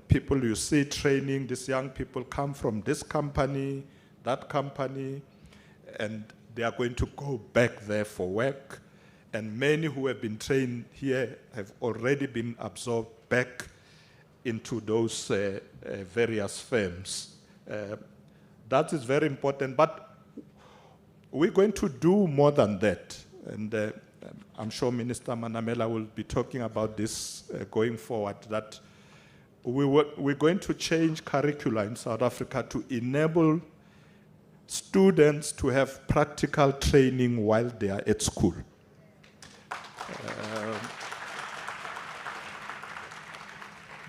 people you see training, these young people come from this company, that company, and they are going to go back there for work. And many who have been trained here have already been absorbed back into those various firms. That is very important, but we're going to do more than that. And I'm sure Minister Manamela will be talking about this going forward, that we're going to change curricula in South Africa to enable students to have practical training while they are at school.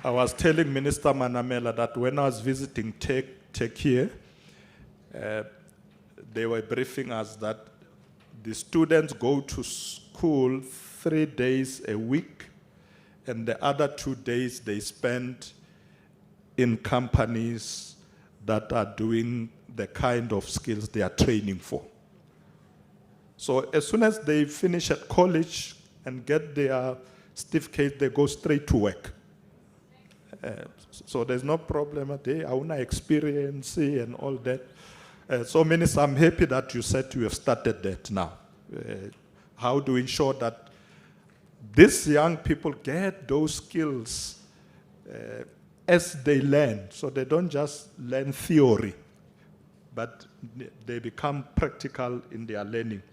I was telling Minister Manamela that when I was visiting Tech here, they were briefing us that the students go to school 3 days a week, and the other 2 days they spend in companies that are doing the kind of skills they are training for. So as soon as they finish at college and get their certificate, they go straight to work. So there's no problem there. I want to experience and all that. So, Minister, I'm happy that you said you have started that now. How to ensure that these young people get those skills as they learn, so they don't just learn theory, but they become practical in their learning.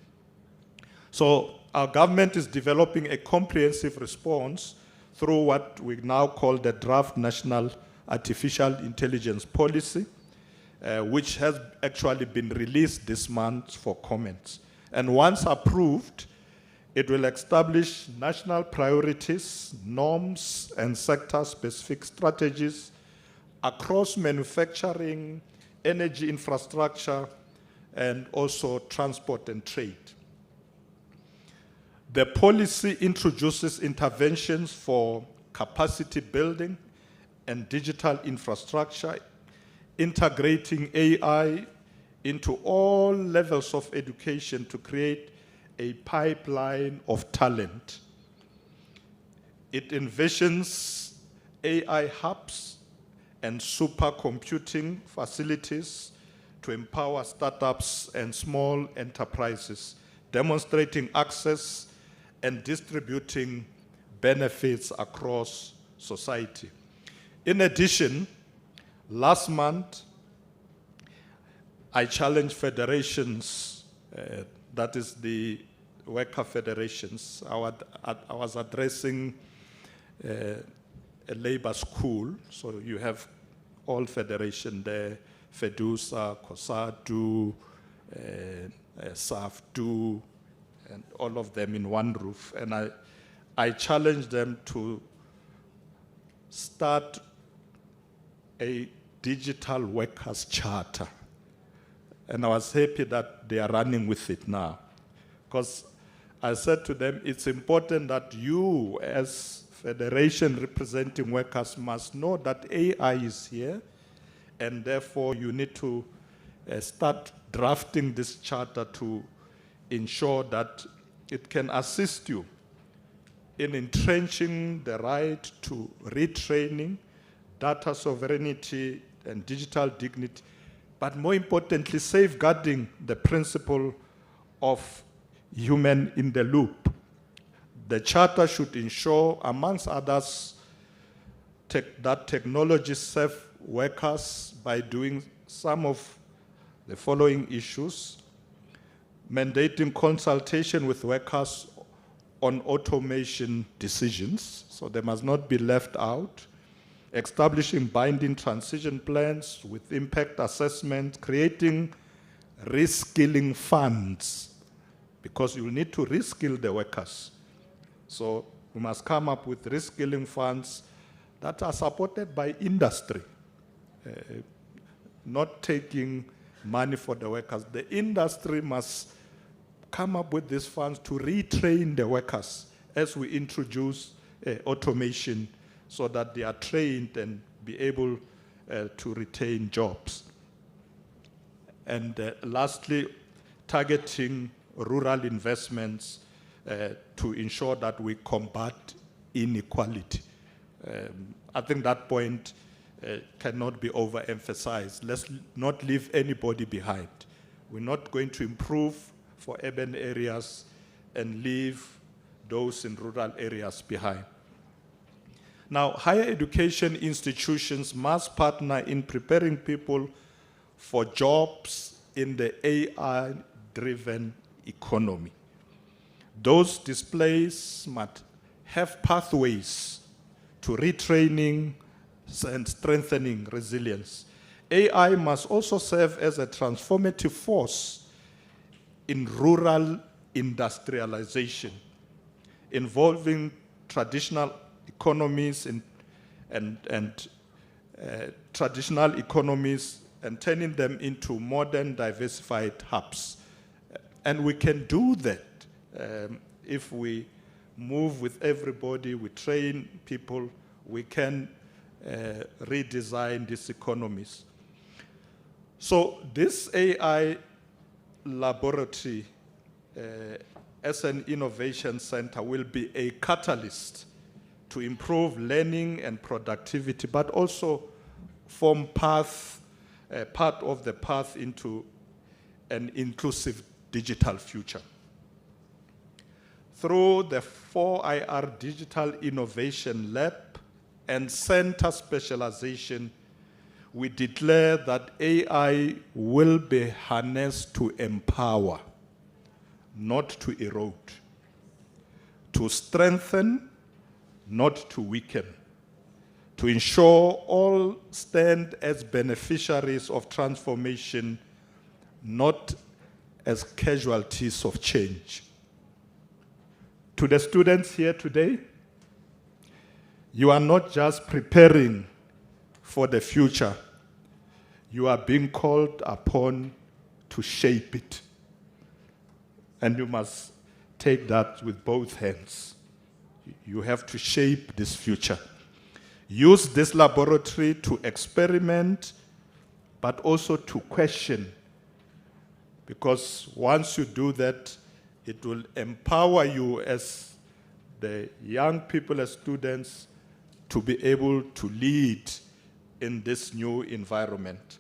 So our government is developing a comprehensive response through what we now call the Draft National Artificial Intelligence Policy, which has actually been released this month for comments. And once approved, it will establish national priorities, norms, and sector-specific strategies across manufacturing, energy infrastructure, and also transport and trade. The policy introduces interventions for capacity building and digital infrastructure, integrating AI into all levels of education to create a pipeline of talent. It envisions AI hubs and supercomputing facilities to empower startups and small enterprises, demonstrating access and distributing benefits across society. In addition, last month, I challenged federations, that is the worker federations. I was addressing a labor school, so you have all federations there, FEDUSA, COSATU, SAFTU, and all of them in one roof. And I challenged them to start a digital workers charter. And I was happy that they are running with it now. Because I said to them, it's important that you, as federation representing workers, must know that AI is here, and therefore you need to start drafting this charter to ensure that it can assist you in entrenching the right to retraining, data sovereignty, and digital dignity, but more importantly, safeguarding the principle of human in the loop. The charter should ensure, amongst others, that technology serves workers by doing some of the following issues: mandating consultation with workers on automation decisions, so they must not be left out; establishing binding transition plans with impact assessment; creating reskilling funds, because you need to reskill the workers. So we must come up with reskilling funds that are supported by industry, not taking money for the workers. The industry must come up with these funds to retrain the workers as we introduce automation, so that they are trained and be able to retain jobs. And lastly, targeting rural investments to ensure that we combat inequality. I think that point cannot be overemphasized. Let's not leave anybody behind. We're not going to improve for urban areas and leave those in rural areas behind. Now, higher education institutions must partner in preparing people for jobs in the AI-driven economy. Those displaced must have pathways to retraining and strengthening resilience. AI must also serve as a transformative force in rural industrialization, involving traditional economies traditional economies and turning them into modern diversified hubs. And we can do that if we move with everybody, we train people, we can redesign these economies. So this AI laboratory as an innovation center will be a catalyst to improve learning and productivity, but also form part of the path into an inclusive digital future. Through the 4IR Digital Innovation Lab and Center Specialization, we declare that AI will be harnessed to empower, not to erode, to strengthen, not to weaken, to ensure all stand as beneficiaries of transformation, not as casualties of change. To the students here today, you are not just preparing for the future, you are being called upon to shape it. And you must take that with both hands. You have to shape this future. Use this laboratory to experiment, but also to question. Because once you do that, it will empower you as the young people, as students, to be able to lead in this new environment.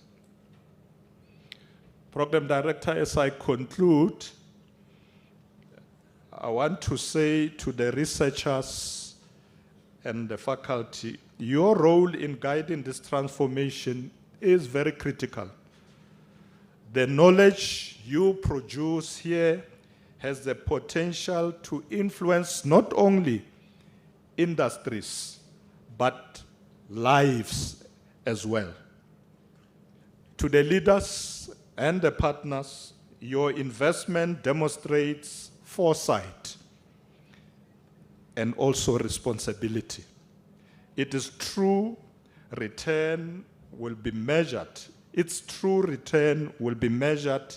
Program Director, as I conclude, I want to say to the researchers and the faculty, your role in guiding this transformation is very critical. The knowledge you produce here has the potential to influence not only industries, but lives as well. To the leaders and the partners, your investment demonstrates foresight and also responsibility. It is true return will be measured. Its true return will be measured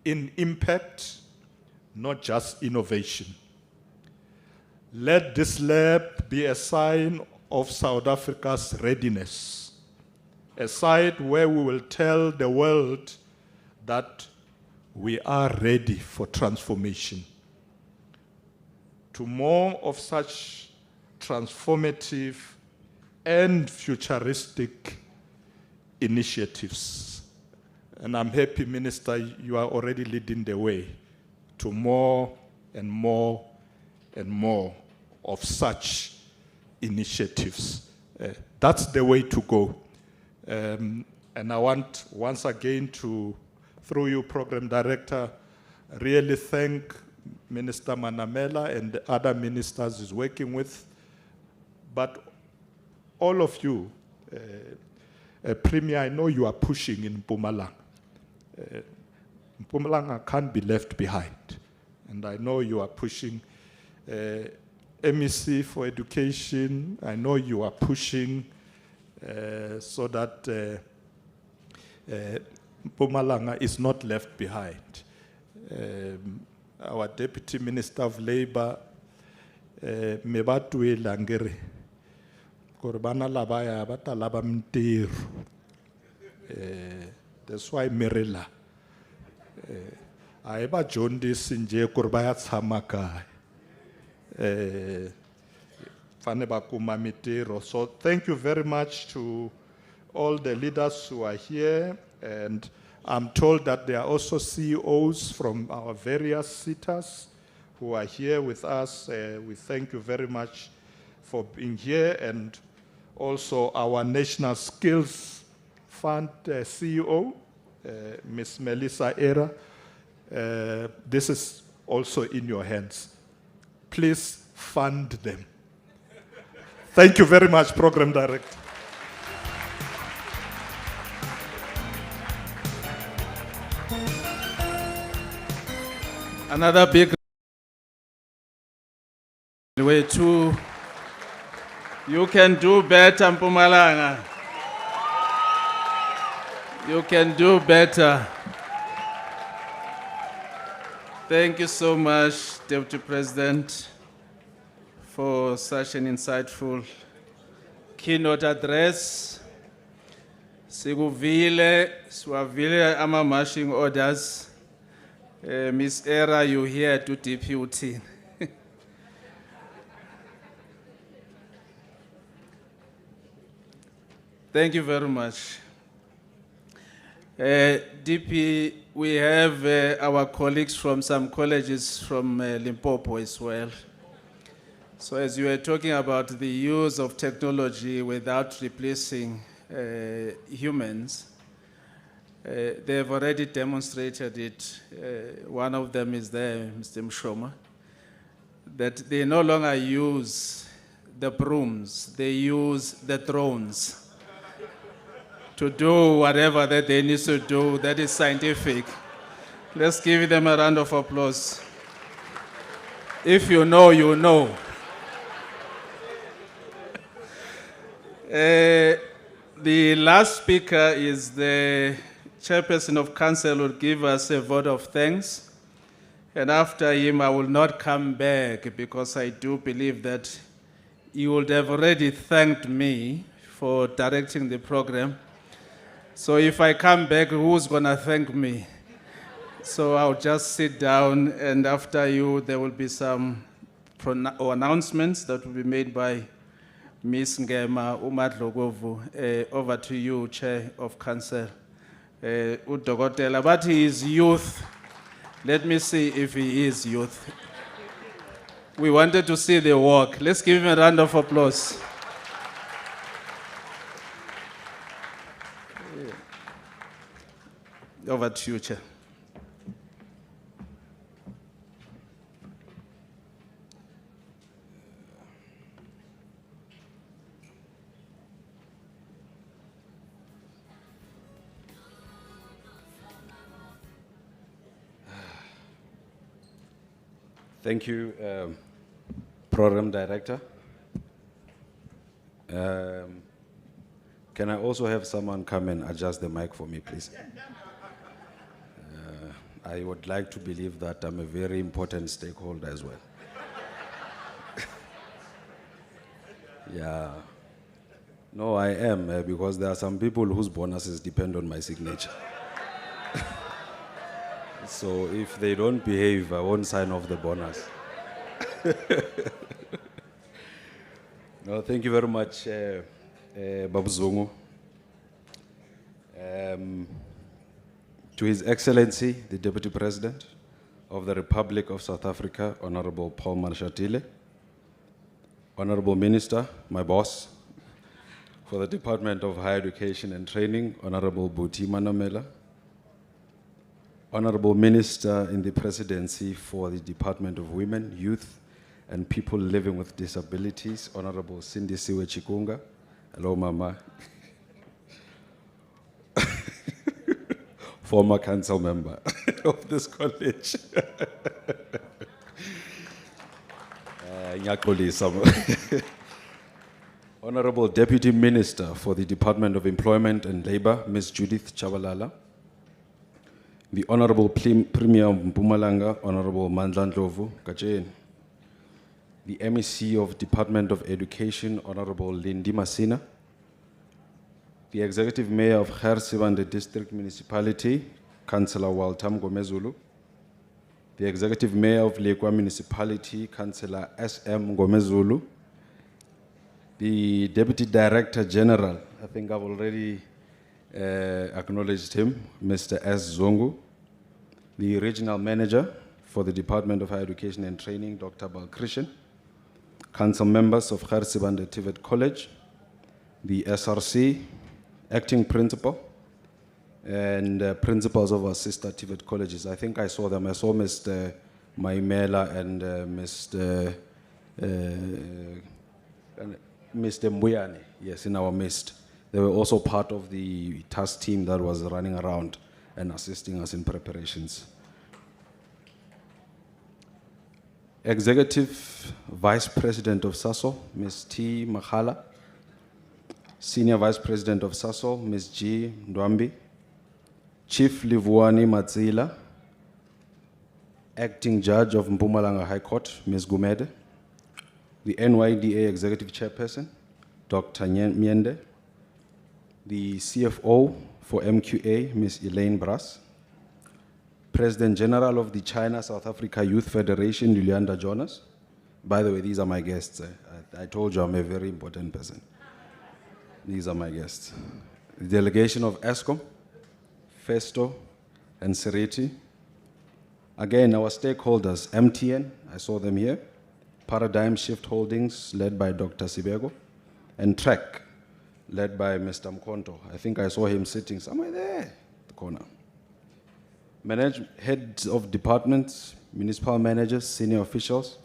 in impact, not just innovation. Let this lab be a sign of South Africa's readiness, a site where we will tell the world that we are ready for transformation. To more of such transformative and futuristic initiatives. And I'm happy, Minister, you are already leading the way to more and more and more of such initiatives. That's the way to go. And I want once again to, through you, Program Director, really thank Minister Manamela and the other ministers he's working with, but all of you, Premier, I know you are pushing in Mpumalanga. Mpumalanga can't be left behind. And I know you are pushing MEC for education. I know you are pushing so that Mpumalanga is not left behind. Our Deputy Minister of Labor, Mebatwe Langere, Korbana Labaya, Bata Labamtir. That's why Merela. I ever joined this in J. Korbaya Samaka. So thank you very much to all the leaders who are here, and I'm told that there are also CEOs from our various sitters who are here with us. We thank you very much for being here, and also our National Skills Fund CEO, Ms. Melissa Era. This is also in your hands. Please fund them. Thank you very much, Program Director. Another big way to, you can do better, Mpumalanga. You can do better. Thank you so much, Deputy President, for such an insightful keynote address. Siguvile, swavile ama marching orders. Miss Era, you here to deputy. Thank you very much. DP, we have our colleagues from some colleges from Limpopo as well. So as you were talking about the use of technology without replacing humans, they have already demonstrated it. One of them is there, Mr. Mshoma, that they no longer use the brooms, they use the drones to do whatever that they need to do that is scientific. Let's give them a round of applause. If you know, you know. The last speaker is the chairperson of council, will give us a vote of thanks. And after him, I will not come back because I do believe that you would have already thanked me for directing the program. So if I come back, who's gonna thank me? So I'll just sit down, and after you, there will be some announcements that will be made by Ms. Ngema Umadlogovu. Over to you, Chair of Council. Udokotela, but he is youth. Let me see if he is youth. We wanted to see the walk. Let's give him a round of applause. Over to you, Chair. Thank you, Program Director. Can I also have someone come and adjust the mic for me, please? I would like to believe that I'm a very important stakeholder as well. Yeah. No, I am, because there are some people whose bonuses depend on my signature. So if they don't behave, I won't sign off the bonus. No, thank you very much, Babu Zungu. To His Excellency, the Deputy President of the Republic of South Africa, Honorable Paul Mashatile, Honorable Minister, my boss, for the Department of Higher Education and Training, Honorable Buti Manamela, Honorable Minister in the Presidency for the Department of Women, Youth, and People Living with Disabilities, Honorable Cindy Siwe Chikunga. Hello, Mama. Former council member of this college. Honorable Deputy Minister for the Department of Employment and Labor, Ms. Judith Chabalala. The Honorable Premier of Mpumalanga, Honorable Mandla Ndlovu Kacheni. The MEC of Department of Education, Honorable Lindy Masina. The Executive Mayor of Gert Sibande District Municipality, Councillor Waltam Ngomezulu. The Executive Mayor of Lekwa Municipality, Councillor SM Ngomezulu. The Deputy Director General, I think I've already acknowledged him, Mr. S. Zongu. The Regional Manager for the Department of Higher Education and Training, Dr. Balkrishan. Council members of Gert Sibande TVET College. The SRC, Acting Principal, and principals of our sister TVET colleges. I think I saw them. I saw Mr. Maimela and Mr. Mbuyane, yes, in our midst. They were also part of the task team that was running around and assisting us in preparations. Executive Vice President of SASOL, Ms. T. Makhala. Senior Vice President of SASOL, Ms. G. Ndwambi. Chief Livuani Matsila. Acting Judge of Mpumalanga High Court, Ms. Gumede. The NYDA Executive Chairperson, Dr. Miende. The CFO for MQA, Ms. Elaine Brass. President General of the China-South Africa Youth Federation, Julianda Jonas. By the way, these are my guests. I told you I'm a very important person. These are my guests. The delegation of ESCOM, Festo, and Seriti. Again, our stakeholders, MTN, I saw them here. Paradigm Shift Holdings, led by Dr. Sibego. And TREC, led by Mr. Mkonto. I think I saw him sitting somewhere there, the corner. Heads of departments, municipal managers, senior officials,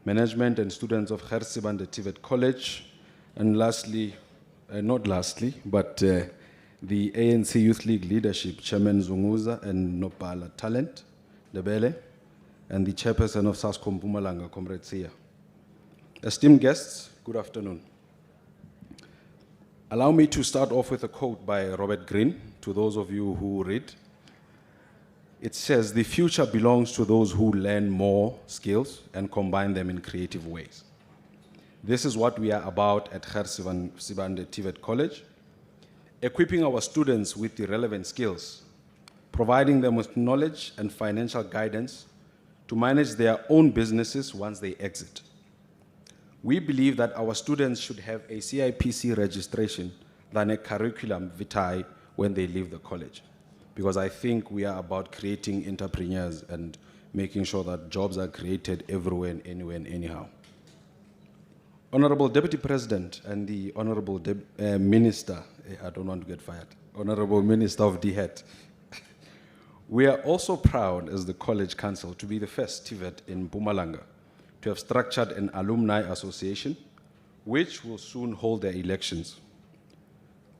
management and students of Gert Sibande TVET College, and lastly, not lastly, but the ANC Youth League leadership, Chairman Zunguza and Nopala Talent, Debele, and the chairperson of SASCO Mpumalanga, Comrade Sia. Esteemed guests, good afternoon. Allow me to start off with a quote by Robert Greene, to those of you who read. It says, "The future belongs to those who learn more skills and combine them in creative ways." This is what we are about at Gert Sibande TVET College, equipping our students with the relevant skills, providing them with knowledge and financial guidance to manage their own businesses once they exit. We believe that our students should have a CIPC registration than a curriculum vitae when they leave the college, because I think we are about creating entrepreneurs and making sure that jobs are created everywhere and anywhere and anyhow. Honorable Deputy President and the Honorable Minister, I don't want to get fired, Honorable Minister of DHET, we are also proud as the College Council to be the first TVET in Mpumalanga to have structured an alumni association, which will soon hold their elections.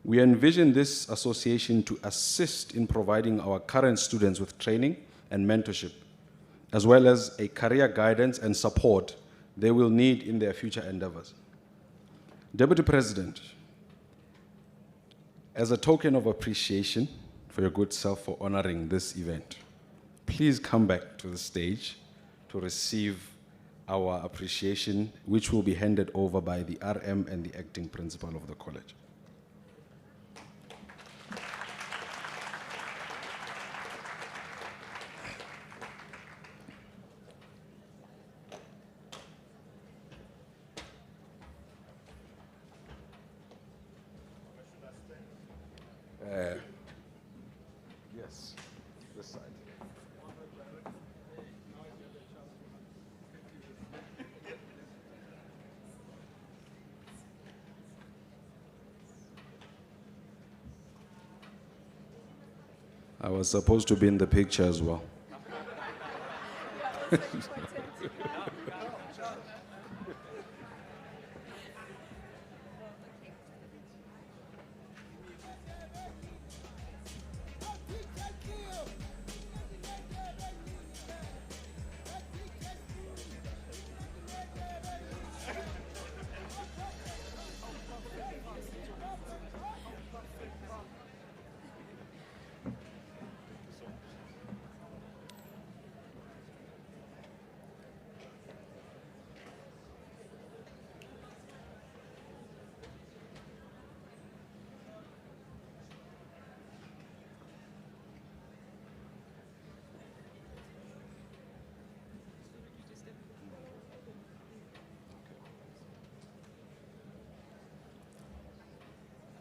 We envision this association to assist in providing our current students with training and mentorship, as well as a career guidance and support they will need in their future endeavors. Deputy President, as a token of appreciation for your good self for honoring this event, please come back to the stage to receive our appreciation, which will be handed over by the RM and the acting principal of the college. Yes, this side. I was supposed to be in the picture as well.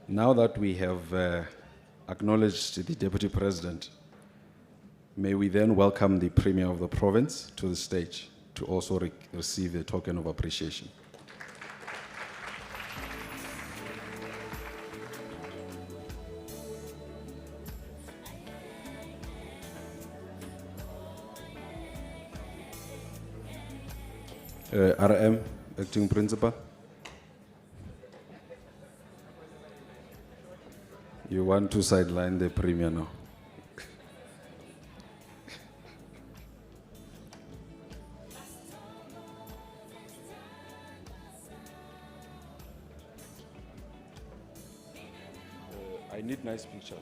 Now that we have acknowledged the Deputy President, may we then welcome the Premier of the province to the stage to also receive a token of appreciation. RM, Acting Principal. You want to sideline the Premier now? need nice pictures.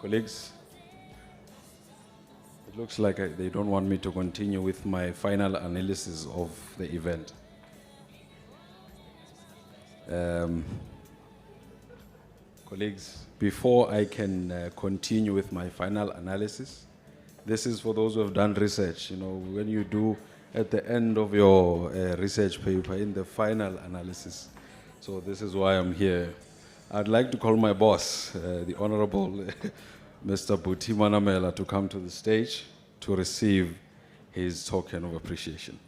Colleagues, it looks like they don't want me to continue with my final analysis of the event. Colleagues, before I can continue with my final analysis, this is for those who have done research. You know, when you do at the end of your research paper in the final analysis. So this is why I'm here. I'd like to call my boss, the Honorable Mr. Buti Manamela, to come to the stage to receive his token of appreciation.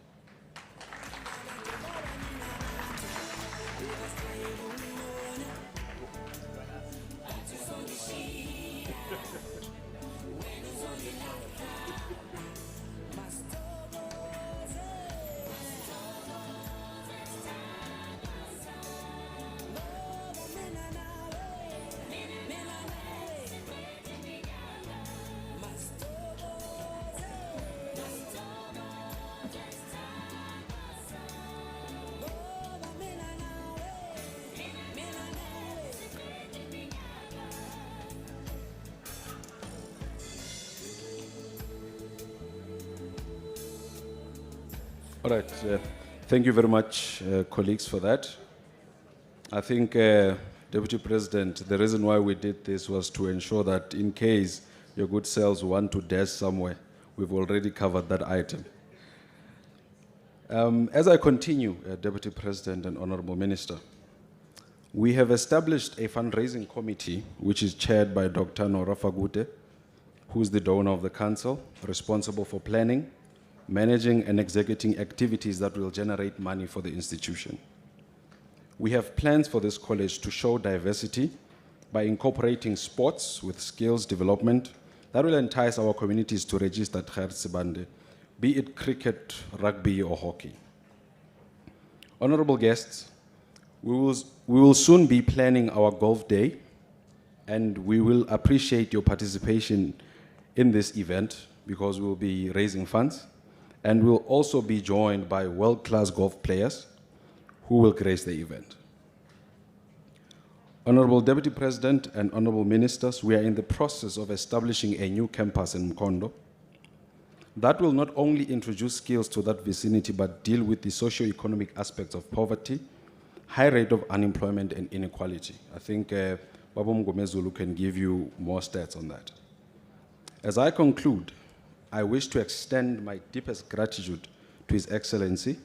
All right, thank you very much, colleagues, for that. I think, Deputy President, the reason why we did this was to ensure that in case your good selves want to dash somewhere, we've already covered that item. As I continue, Deputy President and Honorable Minister, we have established a fundraising committee which is chaired by Dr. Nora Fagute, who is the donor of the council, responsible for planning, managing and executing activities that will generate money for the institution. We have plans for this college to show diversity by incorporating sports with skills development that will entice our communities to register at Gert Sibande, be it cricket, rugby, or hockey. Honorable guests, we will soon be planning our golf day, and we will appreciate your participation in this event because we will be raising funds. And we'll also be joined by world-class golf players who will grace the event. Honorable Deputy President and Honorable Ministers, we are in the process of establishing a new campus in Mkondo that will not only introduce skills to that vicinity, but deal with the socio-economic aspects of poverty, high rate of unemployment, and inequality. I think Babu Mgomezulu can give you more stats on that. As I conclude, I wish to extend my deepest gratitude to His Excellency,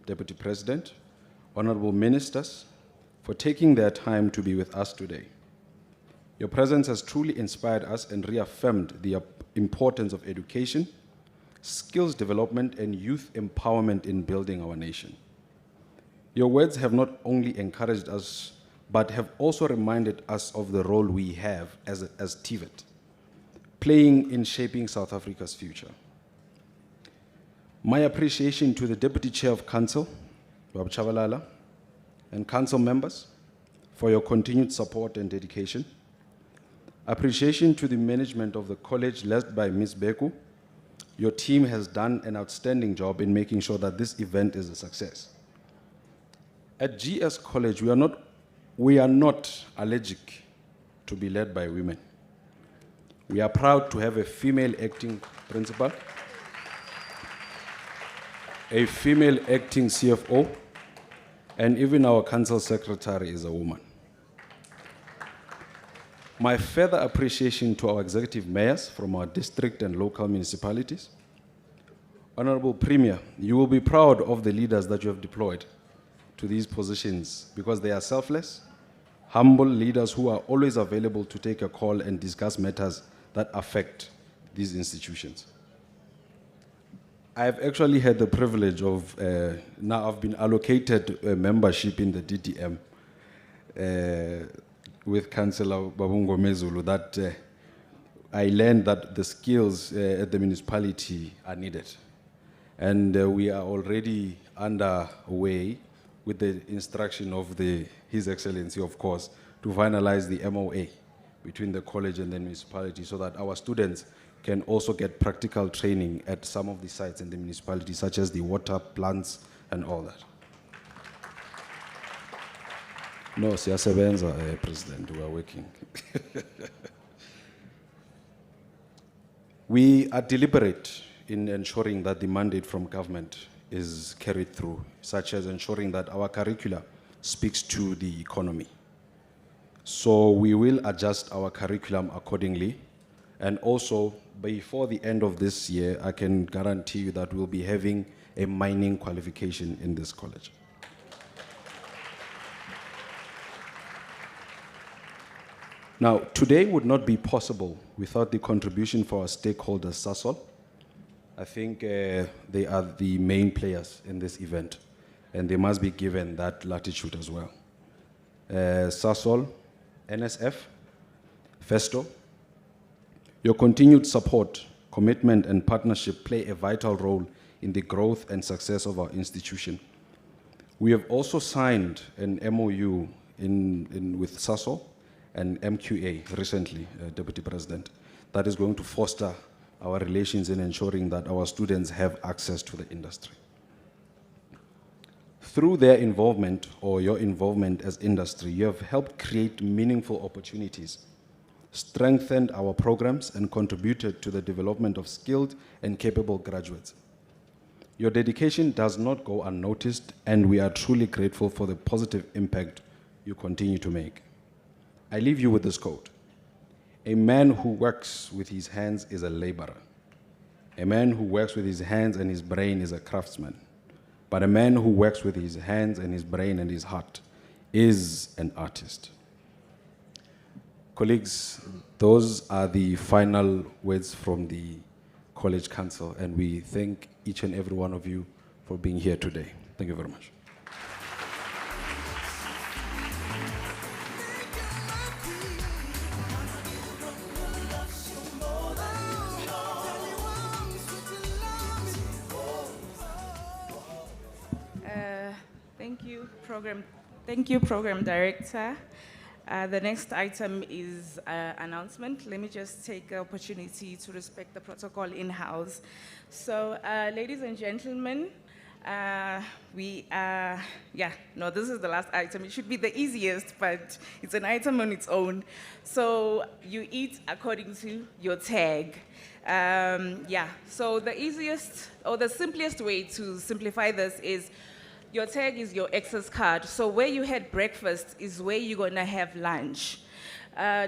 Deputy President, Honorable Ministers, for taking their time to be with us today. Your presence has truly inspired us and reaffirmed the importance of education, skills development, and youth empowerment in building our nation. Your words have not only encouraged us, but have also reminded us of the role we have as TVET, playing in shaping South Africa's future. My appreciation to the Deputy Chair of Council, Babu Chavalala, and Council members for your continued support and dedication. Appreciation to the management of the college led by Ms. Beku. Your team has done an outstanding job in making sure that this event is a success. At GS College, we are not allergic to be led by women. We are proud to have a female acting principal, a female acting CFO, and even our council secretary is a woman. My further appreciation to our executive mayors from our district and local municipalities. Honorable Premier, you will be proud of the leaders that you have deployed to these positions because they are selfless, humble leaders who are always available to take a call and discuss matters that affect these institutions. I've actually had the privilege of, now I've been allocated a membership in the DDM with Councillor Babungo Mezulu that I learned that the skills at the municipality are needed. And we are already underway with the instruction of His Excellency, of course, to finalize the MOA between the college and the municipality so that our students can also get practical training at some of the sites in the municipality, such as the water plants and all that. No, siyasebenza, President, we are working. We are deliberate in ensuring that the mandate from government is carried through, such as ensuring that our curricula speaks to the economy. So we will adjust our curriculum accordingly. And also, before the end of this year, I can guarantee you that we'll be having a mining qualification in this college. Now, today would not be possible without the contribution for our stakeholders, SASOL. I think they are the main players in this event, and they must be given that latitude as well. SASOL, NSF, FESTO, your continued support, commitment, and partnership play a vital role in the growth and success of our institution. We have also signed an MOU with SASOL and MQA recently, Deputy President, that is going to foster our relations in ensuring that our students have access to the industry. Through their involvement or your involvement as industry, you have helped create meaningful opportunities, strengthened our programs, and contributed to the development of skilled and capable graduates. Your dedication does not go unnoticed, and we are truly grateful for the positive impact you continue to make. I leave you with this quote: a man who works with his hands is a laborer. A man who works with his hands and his brain is a craftsman. But a man who works with his hands and his brain and his heart is an artist. Colleagues, those are the final words from the College Council, and we thank each and every one of you for being here today. Thank you very much. Thank you, Program Director. The next item is announcement. Let me just take the opportunity to respect the protocol in-house. So, ladies and gentlemen, this is the last item. It should be the easiest, but it's an item on its own. So, you eat according to your tag. So the easiest or the simplest way to simplify this is your tag is your access card. So where you had breakfast is where you're gonna have lunch.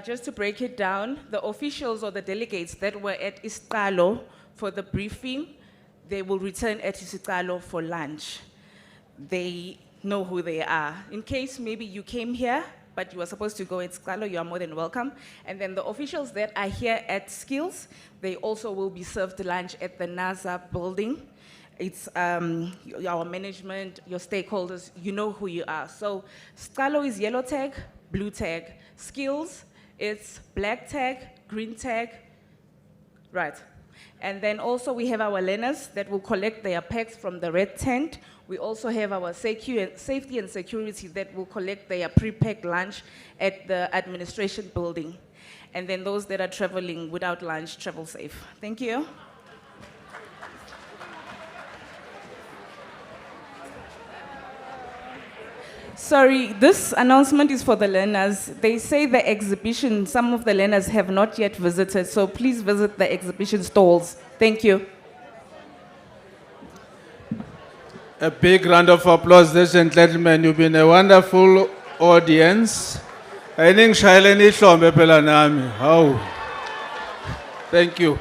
Just to break it down, the officials or the delegates that were at Isiqalo for the briefing, they will return at Isiqalo for lunch. They know who they are. In case maybe you came here, but you were supposed to go at Isiqalo, you are more than welcome. And then the officials that are here at Skills, they also will be served lunch at the NASA building. It's our management, your stakeholders, you know who you are. So Isiqalo is yellow tag, blue tag. Skills, it's black tag, green tag, right. And then also we have our learners that will collect their packs from the red tent. We also have our safety and security that will collect their pre-packed lunch at the administration building. And then those that are traveling without lunch, travel safe. Thank you. Sorry, this announcement is for the learners. They say the exhibition, some of the learners have not yet visited, so please visit the exhibition stalls. Thank you. A big round of applause, ladies and gentlemen. You've been a wonderful audience. I think Shaileni Hlombe phela nami. Thank you.